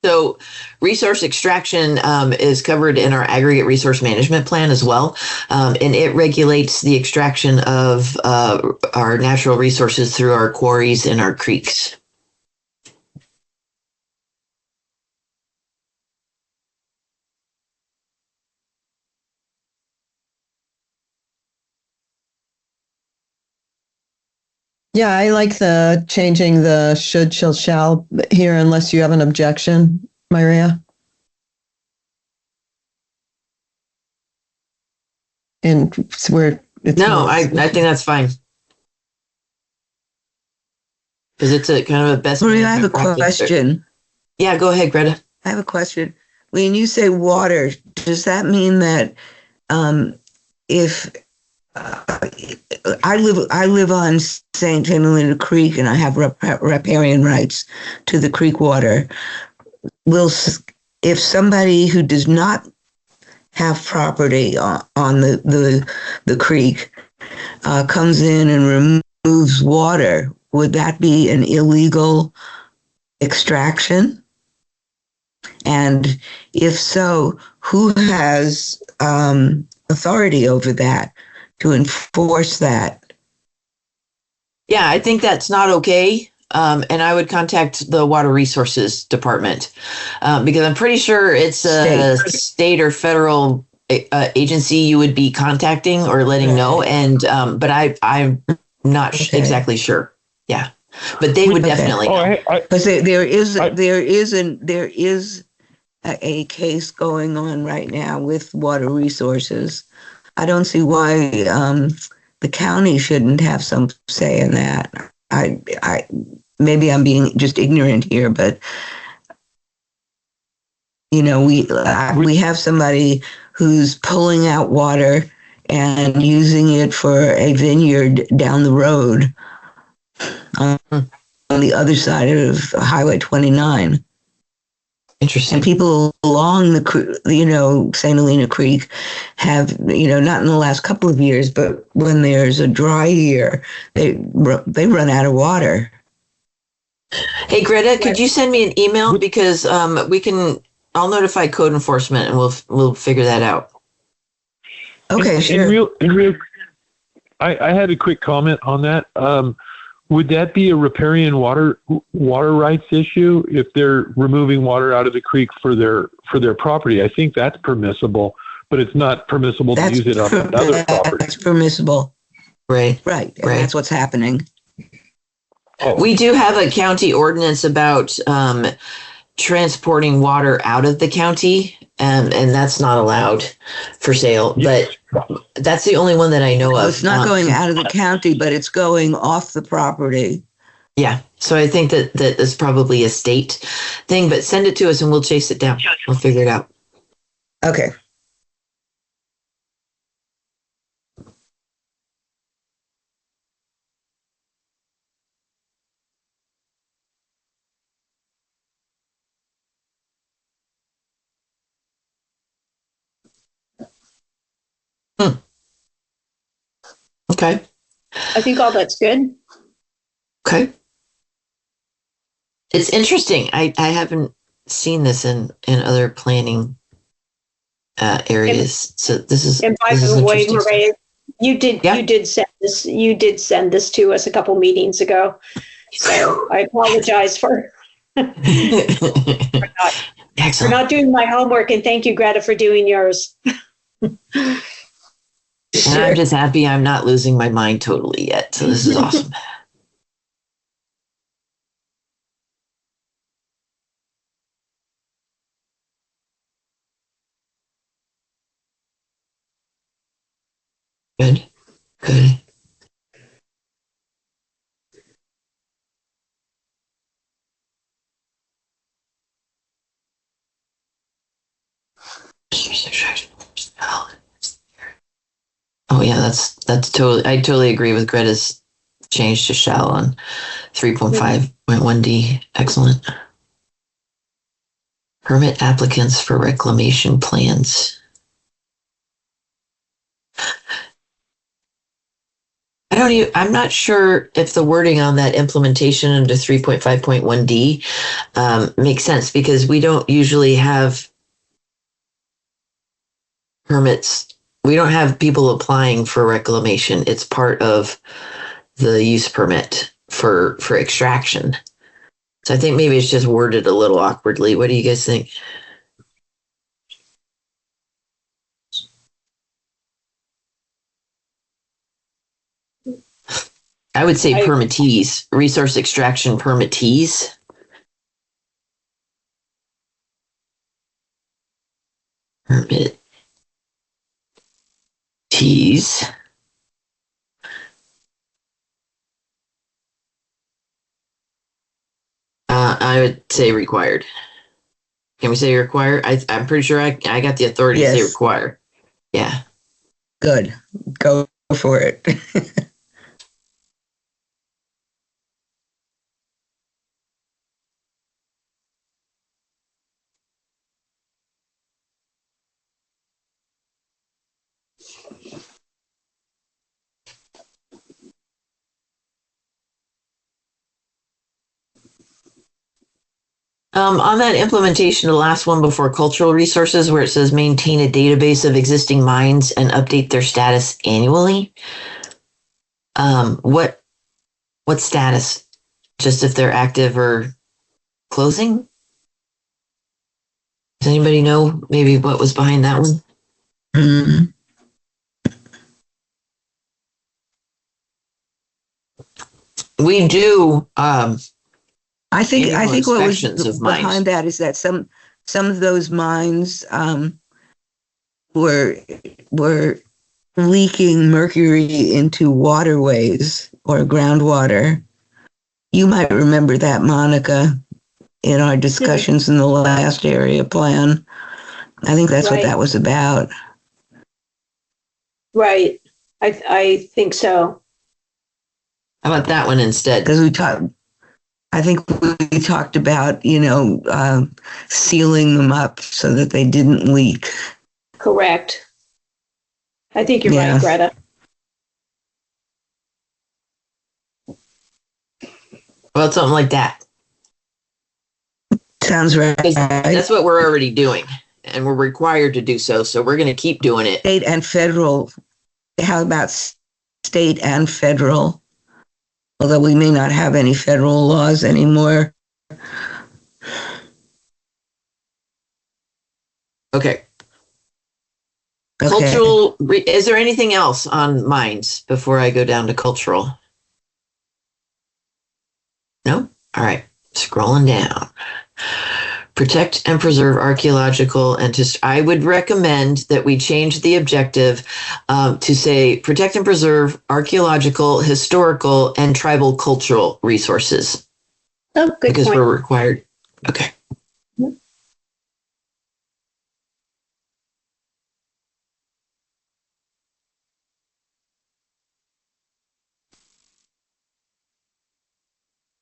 So resource extraction is covered in our aggregate resource management plan as well. And it regulates the extraction of our natural resources through our quarries and our creeks. Yeah, I like the changing the should, shall here, unless you have an objection, Maria. And it's where it's I think that's fine. Because it's a kind of a best. Maria, I have a question. Yeah, go ahead, Greta. I have a question. When you say water, does that mean that if I live on St. Helena Creek and I have riparian rights to the creek water, if somebody who does not have property on the creek comes in and removes water, would that be an illegal extraction? And if so, who has authority over that to enforce that? Yeah, I think that's not okay. And I would contact the Water Resources Department because I'm pretty sure it's a state or federal agency you would be contacting or letting know. And but I'm not exactly sure. Yeah, but they would definitely know. Because there is a case going on right now with Water Resources. I don't see why the county shouldn't have some say in that. I maybe I'm being just ignorant here, but we have somebody who's pulling out water and using it for a vineyard down the road on the other side of Highway 29. Interesting. And people along the, St. Helena Creek have, not in the last couple of years, but when there's a dry year, they run out of water. Hey, Greta, could you send me an email because I'll notify code enforcement and we'll figure that out. Okay, sure. I had a quick comment on that. Would that be a riparian water rights issue if they're removing water out of the creek for their property? I think that's permissible, but it's not permissible to use it on another property. That's permissible. Right. And that's what's happening. Oh. We do have a county ordinance about transporting water out of the county, and that's not allowed for sale. But that's the only one that I know of. It's not going out of the county, but it's going off the property. Yeah. So I think that is probably a state thing, but send it to us and we'll chase it down. We'll figure it out. Okay. Okay. I think all that's good. Okay. It's interesting. I haven't seen this in other planning areas. So this is. And by the way, Maria, You did. Yeah. You did send this. You did send this to us a couple meetings ago. So I apologize for for not doing my homework, and thank you, Greta, for doing yours. And I'm just happy I'm not losing my mind totally yet. So this is awesome. Good. Good. Oh yeah, that's totally. I totally agree with Greta's change to shall on 3.5.1D. Excellent. Permit applicants for reclamation plans. I'm not sure if the wording on that implementation under 3.5.1D makes sense, because we don't usually have permits. We don't have people applying for reclamation. It's part of the use permit for extraction. So I think maybe it's just worded a little awkwardly. What do you guys think? I would say permittees, resource extraction permittees. Permittees. I would say required. Can we say required? I'm pretty sure I got the authority to say require. Yeah. Good. Go for it. On that implementation, the last one before cultural resources, where it says maintain a database of existing mines and update their status annually. What status? Just if they're active or closing? Does anybody know maybe what was behind that one? Mm-hmm. We do. I think what was mines. behind that is that some of those mines were leaking mercury into waterways or groundwater. You might remember that, Monica, in our discussions in the last area plan. I think that's what that was about. Right. I think so. How about that one instead? Because I think we talked about, sealing them up so that they didn't leak. Correct. I think you're right, Greta. Well, something like that. Sounds right. That's what we're already doing, and we're required to do so. So we're going to keep doing it. State and federal. How about state and federal? Although we may not have any federal laws anymore. Okay. Cultural. Is there anything else on mines before I go down to cultural? No? All right. Scrolling down. Protect and preserve archaeological and I would recommend that we change the objective to say protect and preserve archaeological, historical, and tribal cultural resources. Oh, good because point. We're required. Okay.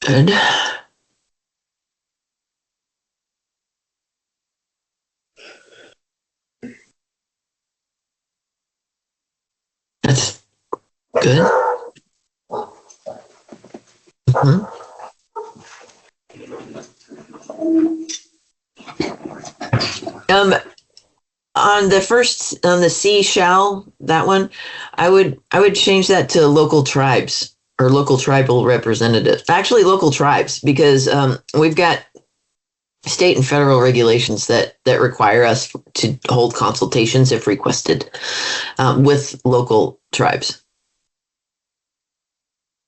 Good. That's good. Mm-hmm. On the C shall, that one, I would change that to local tribes or local tribal representatives. Actually, local tribes, because we've got state and federal regulations that require us to hold consultations if requested with local tribes.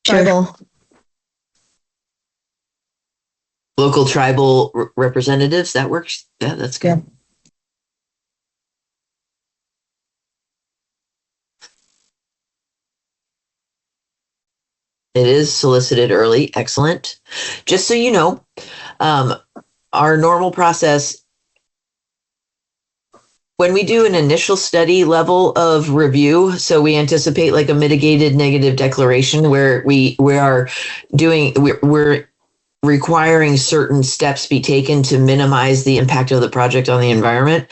Tribal. Local tribal representatives, that works. Yeah, that's good. Yeah. It is solicited early. Excellent. Just so you know, our normal process, when we do an initial study level of review, so we anticipate like a mitigated negative declaration where we're requiring certain steps be taken to minimize the impact of the project on the environment.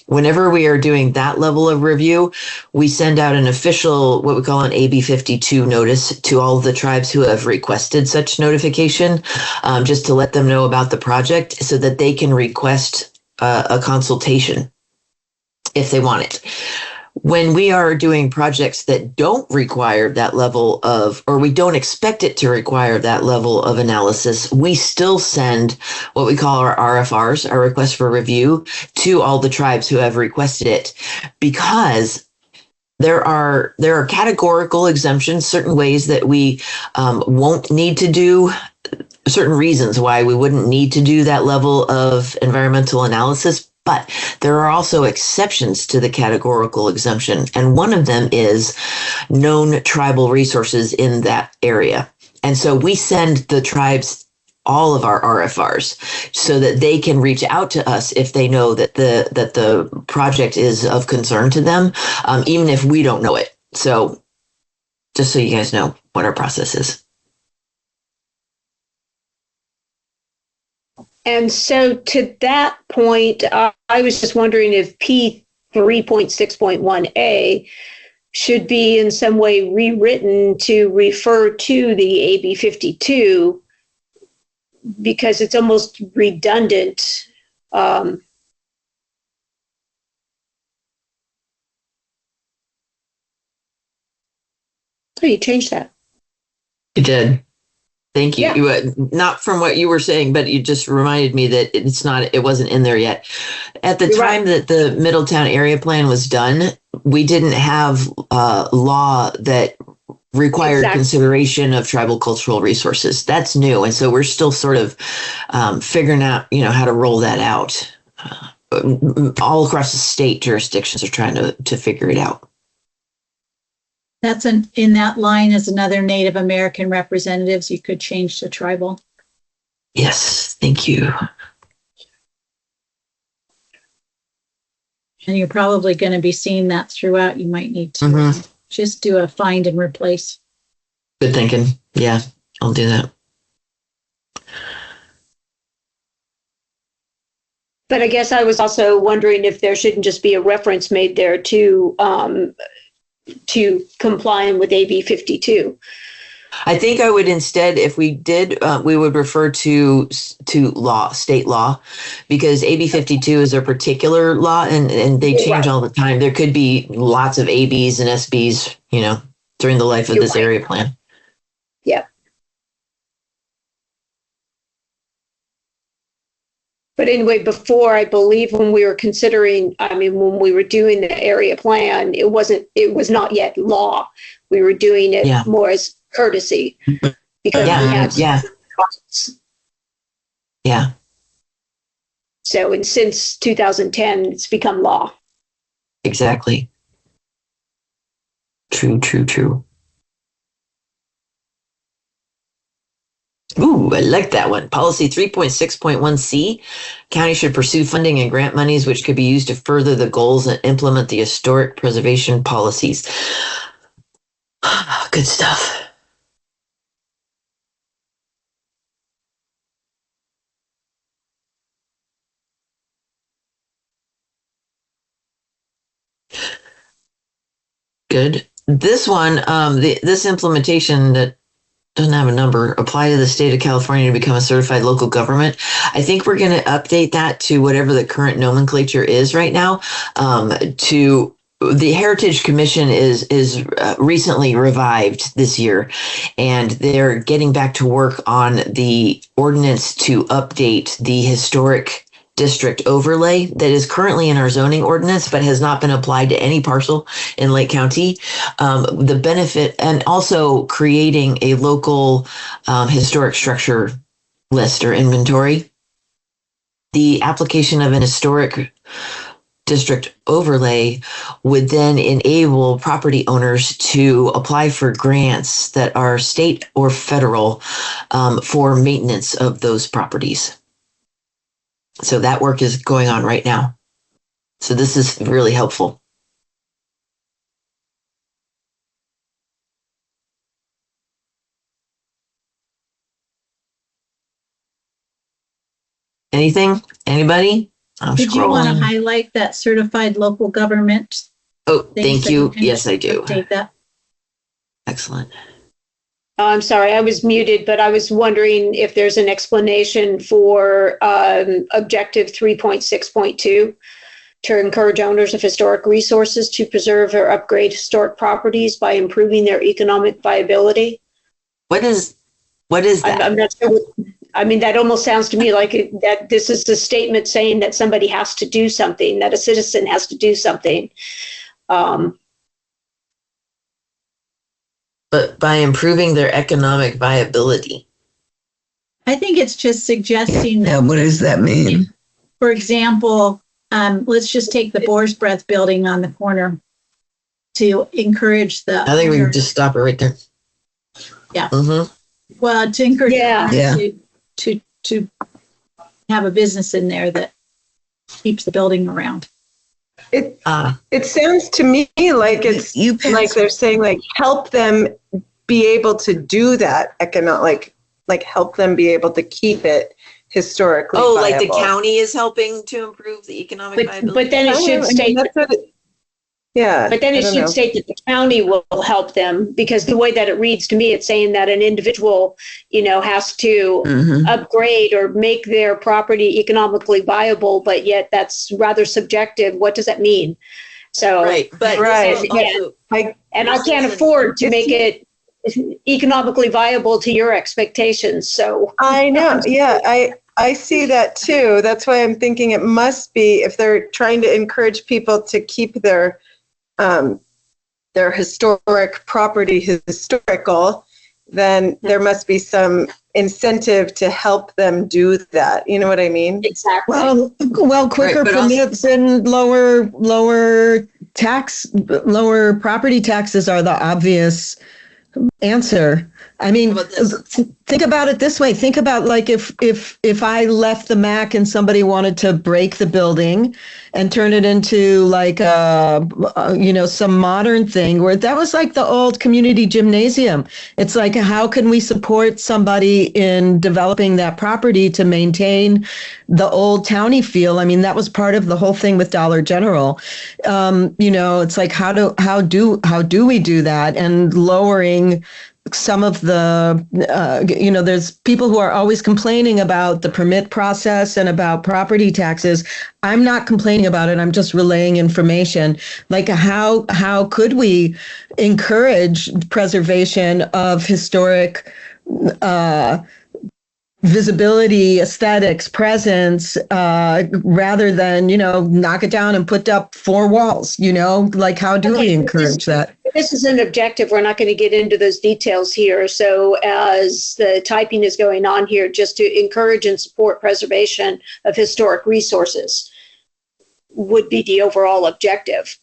Whenever we are doing that level of review, we send out an official, what we call an AB 52 notice to all of the tribes who have requested such notification, just to let them know about the project so that they can request a consultation if they want it. When we are doing projects that don't require that level of, or we don't expect it to require that level of analysis, we still send what we call our RFRs, our request for review, to all the tribes who have requested it, because there are categorical exemptions, certain ways that we won't need to do, certain reasons why we wouldn't need to do that level of environmental analysis. But there are also exceptions to the categorical exemption, and one of them is known tribal resources in that area. And so we send the tribes all of our RFRs so that they can reach out to us if they know that the project is of concern to them, even if we don't know it. So just so you guys know what our process is. And so to that point, I was just wondering if P 3.6.1A should be in some way rewritten to refer to the AB 52, because it's almost redundant. How do you change that? You did. Thank you. Yeah. You, not from what you were saying, but you just reminded me that it wasn't in there yet. At the time that the Middletown area plan was done, we didn't have law that required consideration of tribal cultural resources. That's new. And so we're still sort of figuring out, how to roll that out. All across the state, jurisdictions are trying to figure it out. That's in that line as another Native American representatives. You could change to tribal. Yes, thank you. And you're probably going to be seeing that throughout. You might need to just do a find and replace. Good thinking. Yeah, I'll do that. But I guess I was also wondering if there shouldn't just be a reference made there to complying with AB 52. I think I would instead, if we did, we would refer to law, state law, because AB 52 is a particular law and they change all the time. There could be lots of ABs and SBs, during the life of this area plan. Yeah. But anyway, before, I believe when we were when we were doing the area plan, it was not yet law. We were doing it more as courtesy because we had clients. Yeah. So, and since 2010, it's become law. Exactly. True. Ooh, I like that one. Policy 3.6.1C. County should pursue funding and grant monies which could be used to further the goals and implement the historic preservation policies. Good stuff. Good. This one, this implementation that doesn't have a number, apply to the state of California to become a certified local government. I think we're going to update that to whatever the current nomenclature is right now, to the Heritage Commission is recently revived this year, and they're getting back to work on the ordinance to update the historic district overlay that is currently in our zoning ordinance, but has not been applied to any parcel in Lake County. The benefit, and also creating a local historic structure list or inventory. The application of an historic district overlay would then enable property owners to apply for grants that are state or federal for maintenance of those properties. So that work is going on right now. So this is really helpful. Anything? Anybody? Did you want to highlight that certified local government? Oh, thank you. Yes, I do. Update that. Excellent. I'm sorry, I was muted, but I was wondering if there's an explanation for objective 3.6.2 to encourage owners of historic resources to preserve or upgrade historic properties by improving their economic viability. What is that? I'm not sure. I mean, that almost sounds to me like that this is a statement saying that somebody has to do something, that a citizen has to do something. But by improving their economic viability. I think it's just suggesting. Yeah, what does that mean? For example, let's just take the Boar's Breath building on the corner to encourage the. I think we can just stop it right there. Yeah. Mm-hmm. Well, to encourage to have a business in there that keeps the building around. It sounds to me like it's like they're saying like help them be able to do that like help them be able to keep it historically viable. Like the county is helping to improve the economic viability. But then it should state but then it should state that the county will help them, because the way that it reads to me, it's saying that an individual, has to upgrade or make their property economically viable, but yet that's rather subjective. What does that mean? So, right. And I can't afford to make it economically viable to your expectations. So I know. Yeah, I see that too. That's why I'm thinking it must be, if they're trying to encourage people to keep their historic property historical, then there must be some incentive to help them do that. You know what I mean? Exactly. Well, quicker permits and lower property taxes are the obvious answer. I mean, think about it this way. Think about like if I left the MAC and somebody wanted to break the building and turn it into like some modern thing where that was like the old community gymnasium. It's like, how can we support somebody in developing that property to maintain the old towny feel? I mean, that was part of the whole thing with Dollar General. It's like how do we do that? And lowering some of the, there's people who are always complaining about the permit process and about property taxes. I'm not complaining about it. I'm just relaying information. Like how could we encourage preservation of historic visibility, aesthetics, presence, rather than, knock it down and put up 4 walls, like how do we encourage that? This is an objective. We're not going to get into those details here. So as the typing is going on here, just to encourage and support preservation of historic resources would be the overall objective.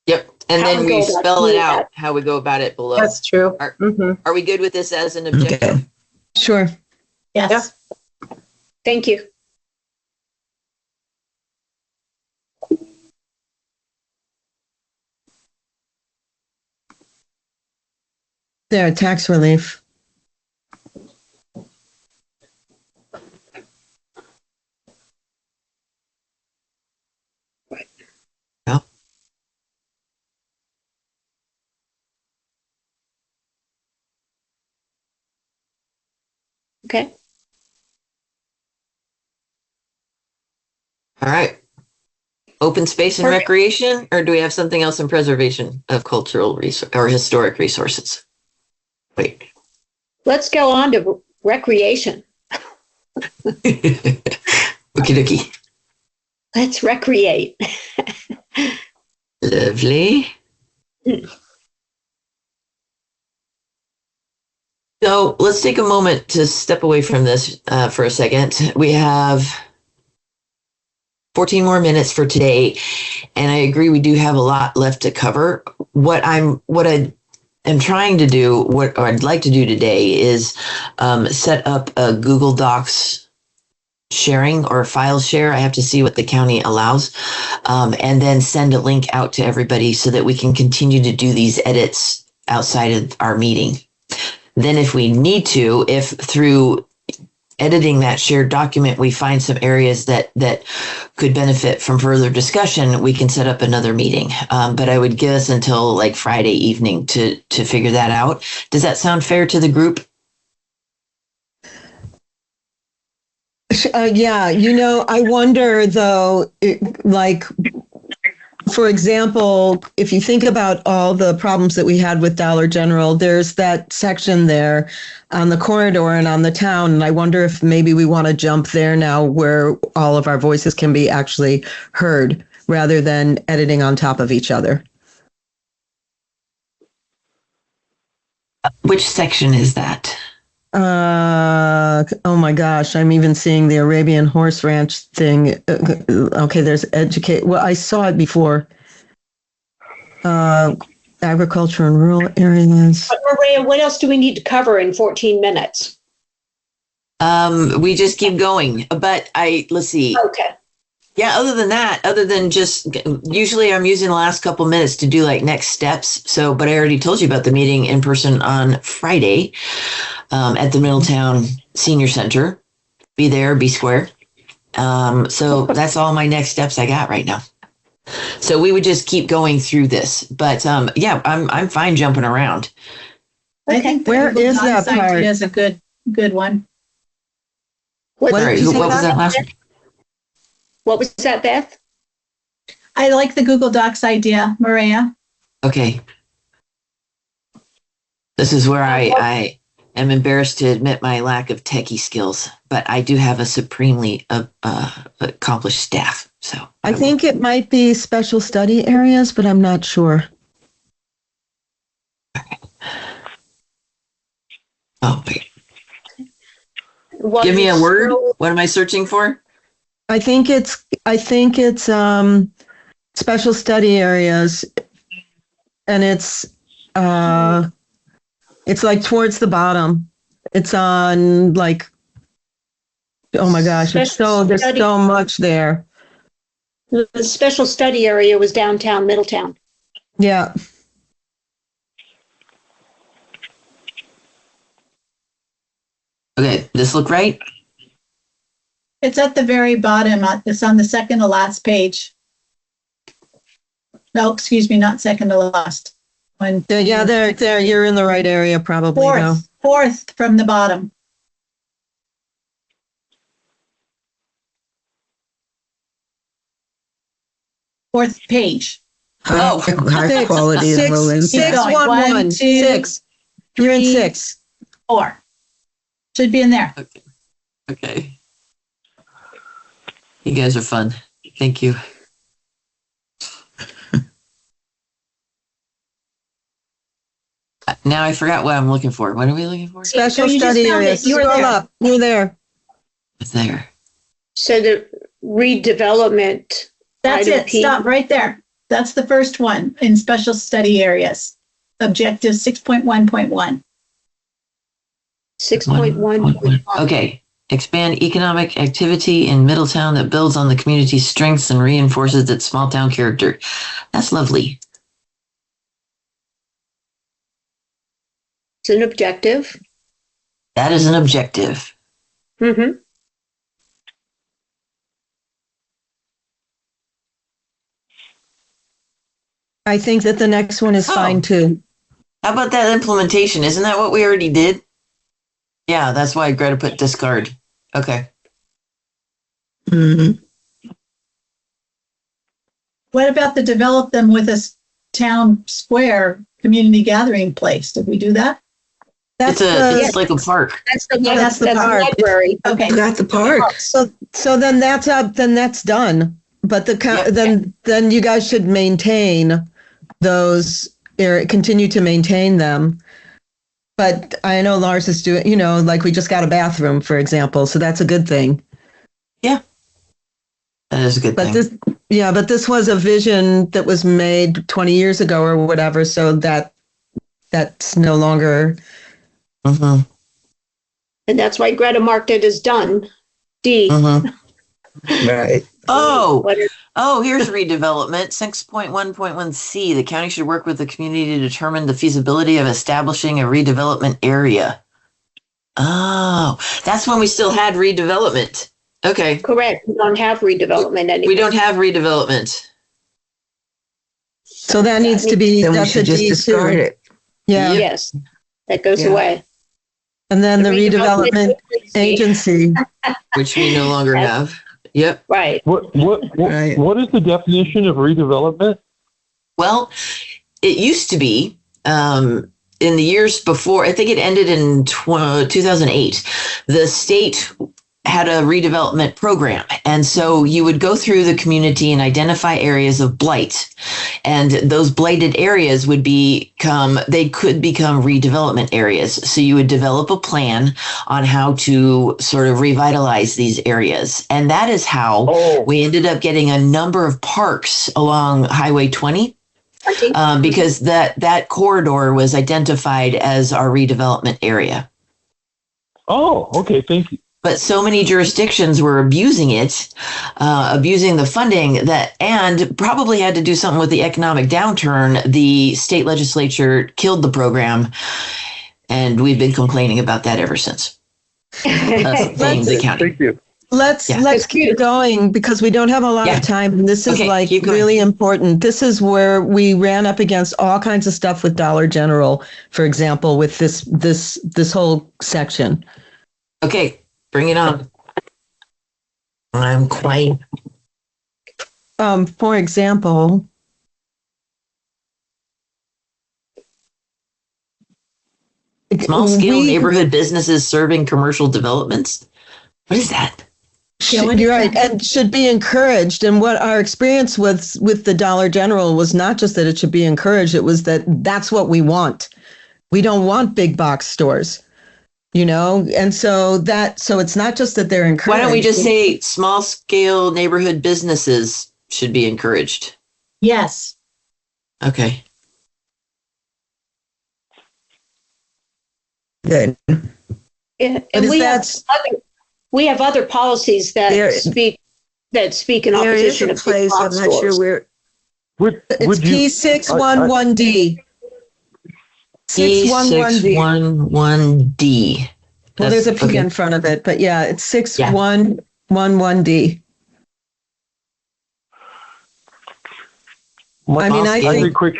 Yep. And then we spell it out, how we go about it below. That's true. Are we good with this as an objective? Okay. Sure. Yes. Yeah. Thank you. There, tax relief. Yeah. Okay. All right. Open space and recreation, or do we have something else in preservation of cultural or historic resources? Wait. Let's go on to recreation. Okie dokie. Let's recreate. Lovely. So let's take a moment to step away from this for a second. We have 14 more minutes for today, and I agree we do have a lot left to cover. What I am trying to do, or I'd like to do today, is set up a Google Docs sharing or file share. I have to see what the county allows, and then send a link out to everybody so that we can continue to do these edits outside of our meeting. Then if we need to, if through editing that shared document, we find some areas that could benefit from further discussion, we can set up another meeting. But I would give us until like Friday evening to figure that out. Does that sound fair to the group? Yeah, I wonder though, for example, if you think about all the problems that we had with Dollar General, there's that section there on the corridor and on the town. And I wonder if maybe we want to jump there now where all of our voices can be actually heard rather than editing on top of each other. Which section is that? Oh my gosh, I'm even seeing the Arabian Horse Ranch thing. Okay, there's educate. Well, I saw it before. Agriculture and rural areas. But Maria, what else do we need to cover in 14 minutes? We just keep going, but let's see. Okay. Yeah, other than just, usually I'm using the last couple minutes to do like next steps. So, but I already told you about the meeting in person on Friday at the Middletown Senior Center. Be there, be square. So that's all my next steps I got right now. So we would just keep going through this. But yeah, I'm fine jumping around. I think where is that part? Is a good one. What was that last one? What was that, Beth? I like the Google Docs idea, Maria. Okay. This is where I am embarrassed to admit my lack of techie skills, but I do have a supremely accomplished staff. So I think it might be special study areas, but I'm not sure. Okay. Oh, wait. Give me a word. What am I searching for? I think it's special study areas, and it's like towards the bottom. It's on like, oh my gosh, there's so much there. The special study area was downtown Middletown. Yeah. Okay, this look right? It's at the very bottom. It's on the second to last page. No, excuse me, not second to last. Yeah, there. You're in the right area, probably. Fourth from the bottom. Fourth page. High quality and low impact. 611. 6. You're in 6. 4. Should be in there. Okay. You guys are fun. Thank you. Now I forgot what I'm looking for. What are we looking for? Special study area. Scroll up. You're there. It's there. So the redevelopment. That's it. Stop right there. That's the first one in special study areas. Objective 6.1.1. 6.1. Okay. Expand economic activity in Middletown that builds on the community's strengths and reinforces its small town character. That's lovely. It's an objective. That is an objective. Mm-hmm. I think that the next one is fine too. How about that implementation? Isn't that what we already did? Yeah, that's why Greta put discard. Okay. Mm-hmm. What about the develop them with a town square community gathering place? Did we do that? It's like a park. That's the park. library. Okay. You got the park. So then that's done. But then you guys should maintain those, continue to maintain them. But I know Lars is doing, like we just got a bathroom, for example, so that's a good thing. Yeah, that is a good thing. But this was a vision that was made 20 years ago or whatever, so that's no longer. Mm-hmm. And that's why Greta marked it as done. D. Mm-hmm. Right. Here's redevelopment. 6.1.1C. The county should work with the community to determine the feasibility of establishing a redevelopment area. Oh, that's when we still had redevelopment. Okay. Correct. We don't have redevelopment anymore. We don't have redevelopment. So that needs to be. Then we that's should a just D discard too. it. Yeah. Yes. That goes Yeah. away. And then the redevelopment agency. Which we no longer have. Yep. Right. What Right. what is the definition of redevelopment? Well, it used to be in the years before, I think it ended in 2008. The state had a redevelopment program. And so you would go through the community and identify areas of blight. And those blighted areas could become redevelopment areas. So you would develop a plan on how to sort of revitalize these areas. And that is how we ended up getting a number of parks along Highway 20. Because that corridor was identified as our redevelopment area. Oh, okay. Thank you. But so many jurisdictions were abusing it, abusing the funding and probably had to do something with the economic downturn. The state legislature killed the program, and we've been complaining about that ever since. The county. Thank you. Let's keep going because we don't have a lot of time, and this is really important. This is where we ran up against all kinds of stuff with Dollar General, for example, with this whole section. Okay. Bring it on. I'm quite. For example, small scale neighborhood businesses serving commercial developments. What is that? You're right, and should be encouraged. And what our experience with the Dollar General was not just that it should be encouraged; it was that that's what we want. We don't want big box stores. And so it's not just that they're encouraged. Why don't we just say small scale neighborhood businesses should be encouraged? Yes. Okay. Good. Yeah, and we have other policies that speak in opposition of big box I'm not stores. sure where. It's P611D. 611D. Well, there's a P in front of it, but yeah, it's 6111D. I think quick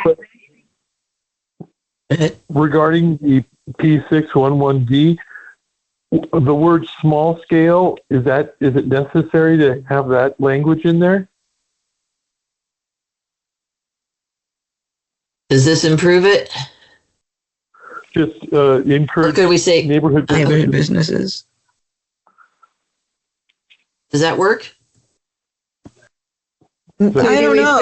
regarding the P611D, the word small scale, is it necessary to have that language in there? Does this improve it? Just encourage. What could we say? Neighborhood businesses. Does that work? I don't know.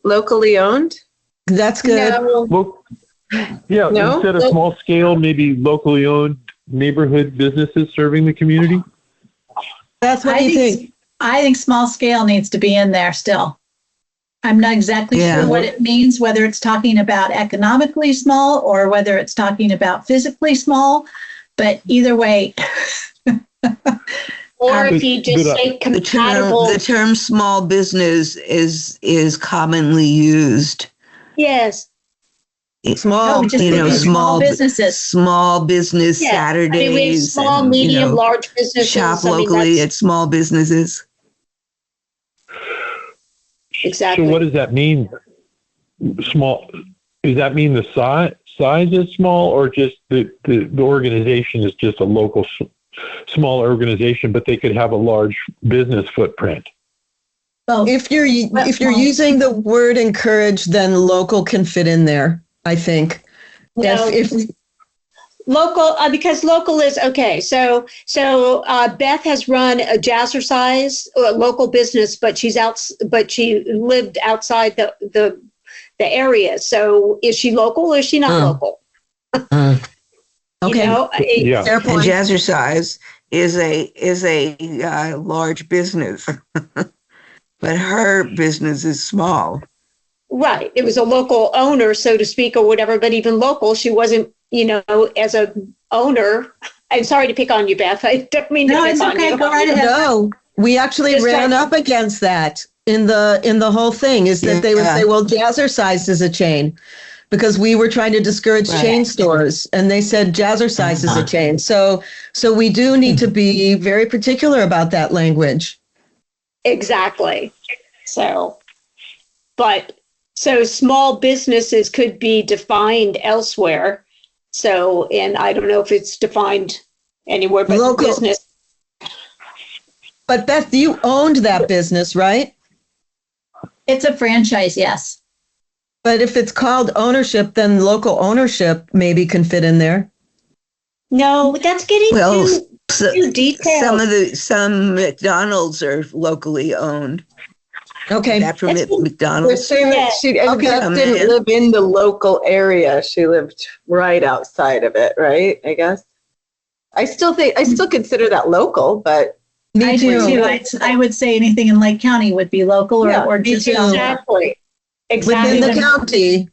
Locally owned. That's good. No. Instead of small scale, maybe locally owned neighborhood businesses serving the community. That's what you think. I think small scale needs to be in there still. I'm not exactly sure what it means, whether it's talking about economically small or whether it's talking about physically small, but either way. Or if you just say compatible. The term small business is commonly used. Yes. Small businesses. Small business Saturdays. we have small, medium, large businesses. Shop locally at small businesses. Exactly. So what does that mean? Small? Does that mean the size is small, or just the organization is just a local small organization, but they could have a large business footprint? if you're using the word encourage, then local can fit in there, I think. No. If local, because local is okay. So Beth has run a jazzercise local business, but she lived outside the area. So is she local or is she not local? Okay. Yeah. Fair point. And Jazzercise is a large business, but her business is small. Right. It was a local owner, so to speak, or whatever, but even local, she wasn't, as a owner. I'm sorry to pick on you, Beth. I don't mean to pick on you. Go right ahead. No, we actually ran up against that in the whole thing, is that they would say, well, Jazzercise is a chain, because we were trying to discourage chain stores, and they said Jazzercise is a chain. So we do need to be very particular about that language. Exactly. So small businesses could be defined elsewhere. So, and I don't know if it's defined anywhere, but local business. But Beth, you owned that business, right? It's a franchise, yes. But if it's called ownership, then local ownership maybe can fit in there. No, that's getting too detailed. Some McDonald's are locally owned. Okay. That from McDonald's. They're saying that she didn't live in the local area. She lived right outside of it, right? I guess. I still consider that local, but I do too. I would say anything in Lake County would be local or just exactly within the county.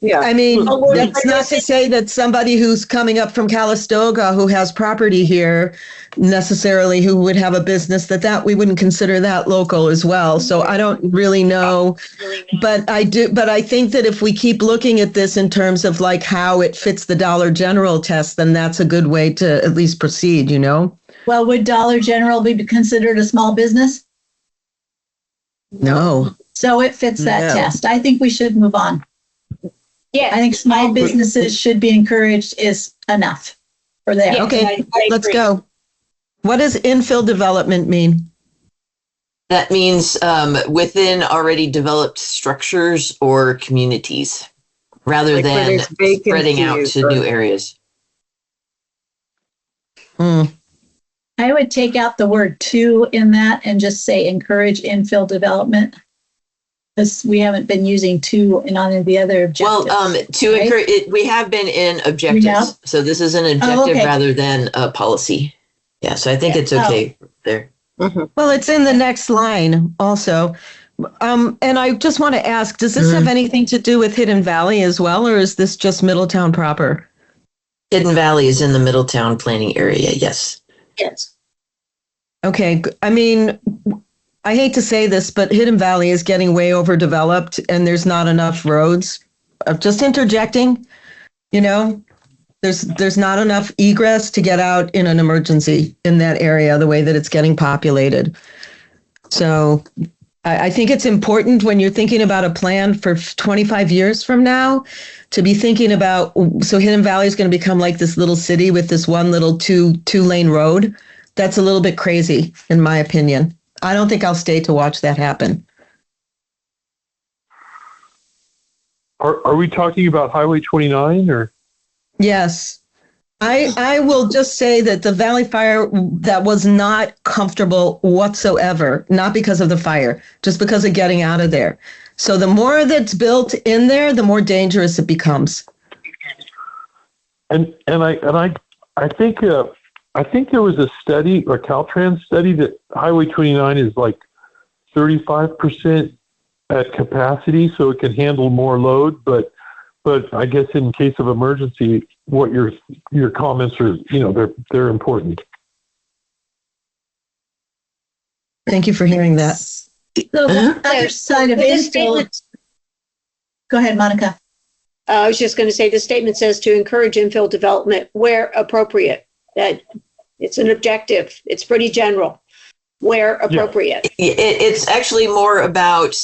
Yeah. I mean, that's not to say that somebody who's coming up from Calistoga who has property here necessarily who would have a business that we wouldn't consider that local as well. So I don't really know, but I think that if we keep looking at this in terms of like how it fits the Dollar General test, then that's a good way to at least proceed, Well, would Dollar General be considered a small business? No. So it fits that test. I think we should move on. Yeah, I think small businesses should be encouraged is enough for there. Yeah, okay, let's go. What does infill development mean? That means within already developed structures or communities, rather than spreading out to new areas. I would take out the word "to" in that and just say encourage infill development. Because we haven't been using "to" in on the other objectives. Well, encourage it, we have been in objectives. So this is an objective rather than a policy. Yeah, so I think it's okay there. Mm-hmm. Well, it's in the next line also. And I just want to ask, does this have anything to do with Hidden Valley as well, or is this just Middletown proper? Hidden Valley is in the Middletown planning area, yes. Yes. Okay, I mean, I hate to say this, but Hidden Valley is getting way overdeveloped and there's not enough roads. Just interjecting, there's not enough egress to get out in an emergency in that area, the way that it's getting populated. So I think it's important when you're thinking about a plan for 25 years from now to be thinking about, so Hidden Valley is going to become like this little city with this one little two-lane road. That's a little bit crazy, in my opinion. I don't think I'll stay to watch that happen. Are we talking about Highway 29 or? Yes. I will just say that the Valley Fire, that was not comfortable whatsoever, not because of the fire, just because of getting out of there. So the more that's built in there, the more dangerous it becomes. And I think there was a study, a Caltrans study, that Highway 29 is like 35% at capacity, so it can handle more load. But I guess in case of emergency, what your comments are, they're important. Thank you for hearing that. So the other side of infill. Go ahead, Monica. I was just going to say the statement says to encourage infill development where appropriate. That it's an objective. It's pretty general. Where appropriate. Yeah. It's actually more about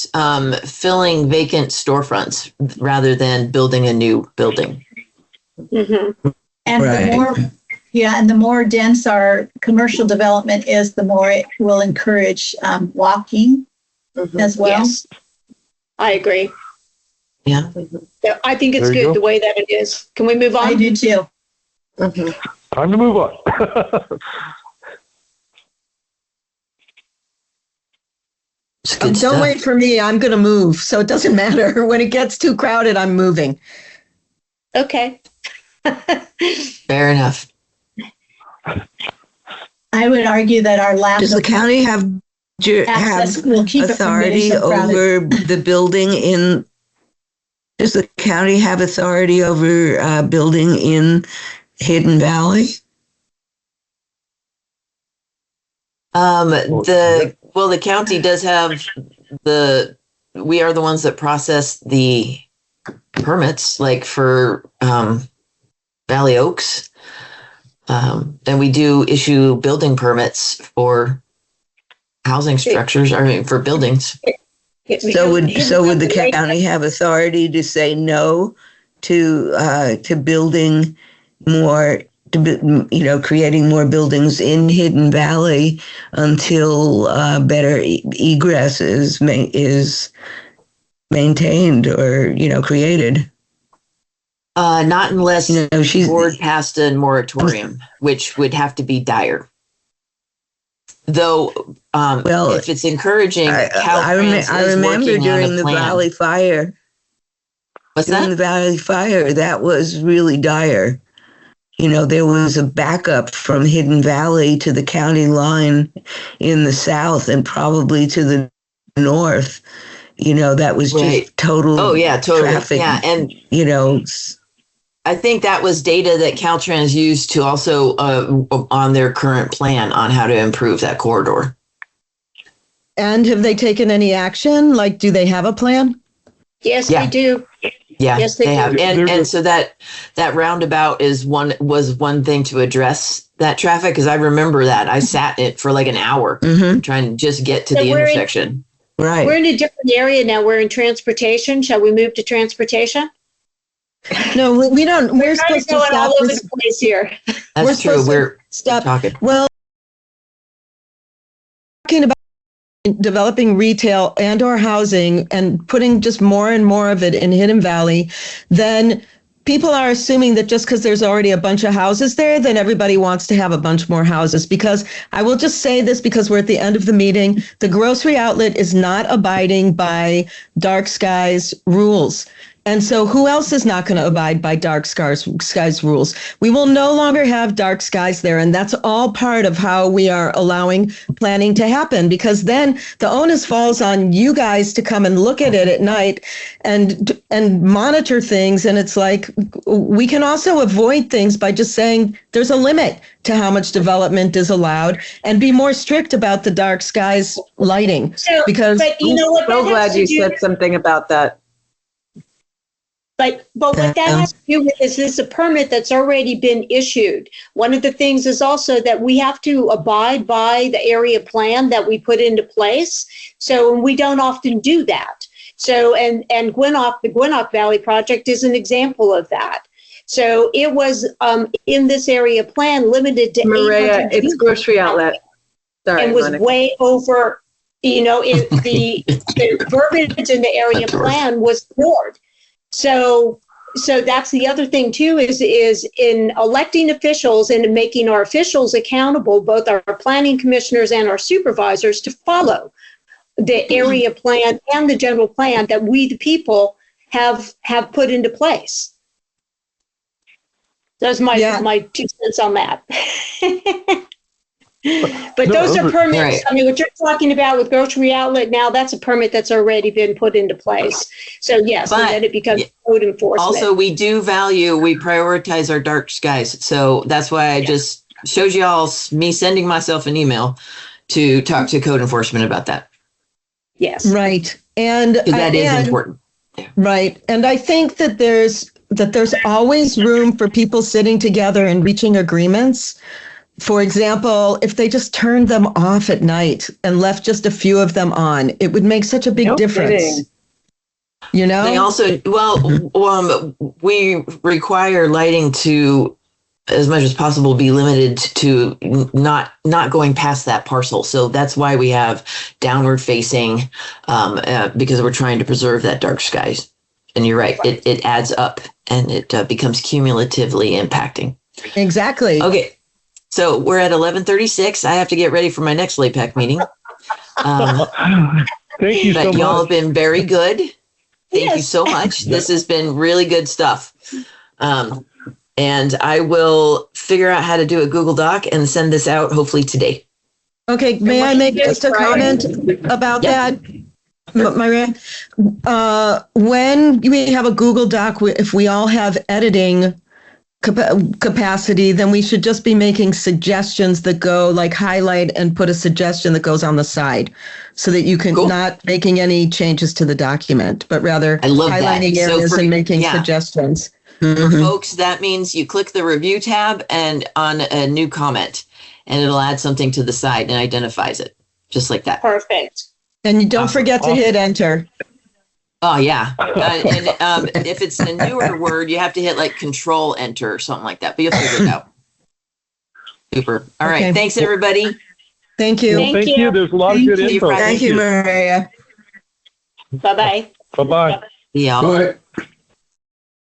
filling vacant storefronts rather than building a new building. Mm-hmm. And the more dense our commercial development is, the more it will encourage walking as well. Yes, I agree. Yeah. Yeah, I think it's There you good go. the way that it is. Can we move on? I do too. Time to move on. It's good Don't stuff. wait for me. I'm going to move. So it doesn't matter. When it gets too crowded, I'm moving. Okay. Fair enough. I would argue that our lack Does the of county have access will keep it from getting authority so crowded. over the building in? Does the county have authority over building in Hidden Valley? The county does have we are the ones that process the permits, like for Valley Oaks. And we do issue building permits for housing structures, for buildings. So would the county have authority to say no to building more, creating more buildings in Hidden Valley until better egress is maintained or created? Not unless the board passed a moratorium, which would have to be dire. Though, if it's encouraging, I remember during the Valley Fire. What's that? During the Valley Fire, that was really dire. There was a backup from Hidden Valley to the county line in the south and probably to the north. That was just total. Oh yeah, totally. Traffic, yeah, and I think that was data that Caltrans used to also on their current plan on how to improve that corridor. And have they taken any action? Like, do they have a plan? Yes, they do. Yeah, yes, they have. do. And so that roundabout was one thing to address that traffic, because I remember that. I sat in it for like an hour trying to just get to the intersection. Right. We're in a different area now. We're in transportation. Shall we move to transportation? No, we don't. We're supposed to stop all over the place here. That's true. We're stop talking. Well, talking about developing retail and or housing and putting just more and more of it in Hidden Valley, then people are assuming that just because there's already a bunch of houses there, then everybody wants to have a bunch more houses. Because I will just say this, because we're at the end of the meeting, the grocery outlet is not abiding by Dark Skies rules. And so who else is not going to abide by Dark Skies rules? We will no longer have Dark Skies there. And that's all part of how we are allowing planning to happen, because then the onus falls on you guys to come and look at it at night and monitor things. And it's like, we can also avoid things by just saying there's a limit to how much development is allowed and be more strict about the Dark Skies lighting. But you know what? I'm so glad you said something about that. But what that has to do with is this a permit that's already been issued. One of the things is also that we have to abide by the area plan that we put into place. So we don't often do that. So and the Gwinock Valley project is an example of that. So it was in this area plan limited to Maria, it's grocery outlet. Sorry, and was Monica. way over. The verbiage in the area plan was ignored. So that's the other thing too, is in electing officials and making our officials accountable, both our planning commissioners and our supervisors, to follow the area plan and the general plan that we, the people, have put into place. That's my 2 cents on that. But those are permits. Right. I mean, what you're talking about with grocery outlet now, that's a permit that's already been put into place. So yes, and then it becomes code enforcement. Also, we prioritize our Dark Skies. So that's why I just showed you all me sending myself an email to talk to code enforcement about that. Yes. Right. And that is important. Yeah. Right. And I think that there's always room for people sitting together and reaching agreements. For example, if they just turned them off at night and left just a few of them on, it would make such a big difference. Kidding. They also, we require lighting to as much as possible, be limited to not going past that parcel. So that's why we have downward facing, because we're trying to preserve that dark skies. And you're right, it adds up and it becomes cumulatively impacting. Exactly. Okay, so we're at 11:36. I have to get ready for my next LAPAC meeting. Thank you so much. Y'all have been very good. Thank you so much. This has been really good stuff. And I will figure out how to do a Google Doc and send this out hopefully today. Okay, may I make just a comment about that, Maria? When we have a Google Doc, if we all have editing capacity, then we should just be making suggestions that go like highlight and put a suggestion that goes on the side so that you can not making any changes to the document, but rather highlighting areas and making suggestions. For folks, that means you click the review tab and on a new comment, and it'll add something to the side and identifies it, just like that. Perfect. And you don't forget to hit enter. Oh, yeah. And if it's a newer word, you have to hit like Control Enter or something like that, but you'll figure it out. Super. All right. Thanks, everybody. Thank you. Thank you. There's a lot of good info. Thank you, Maria. Bye-bye. Bye-bye. Yeah. Bye.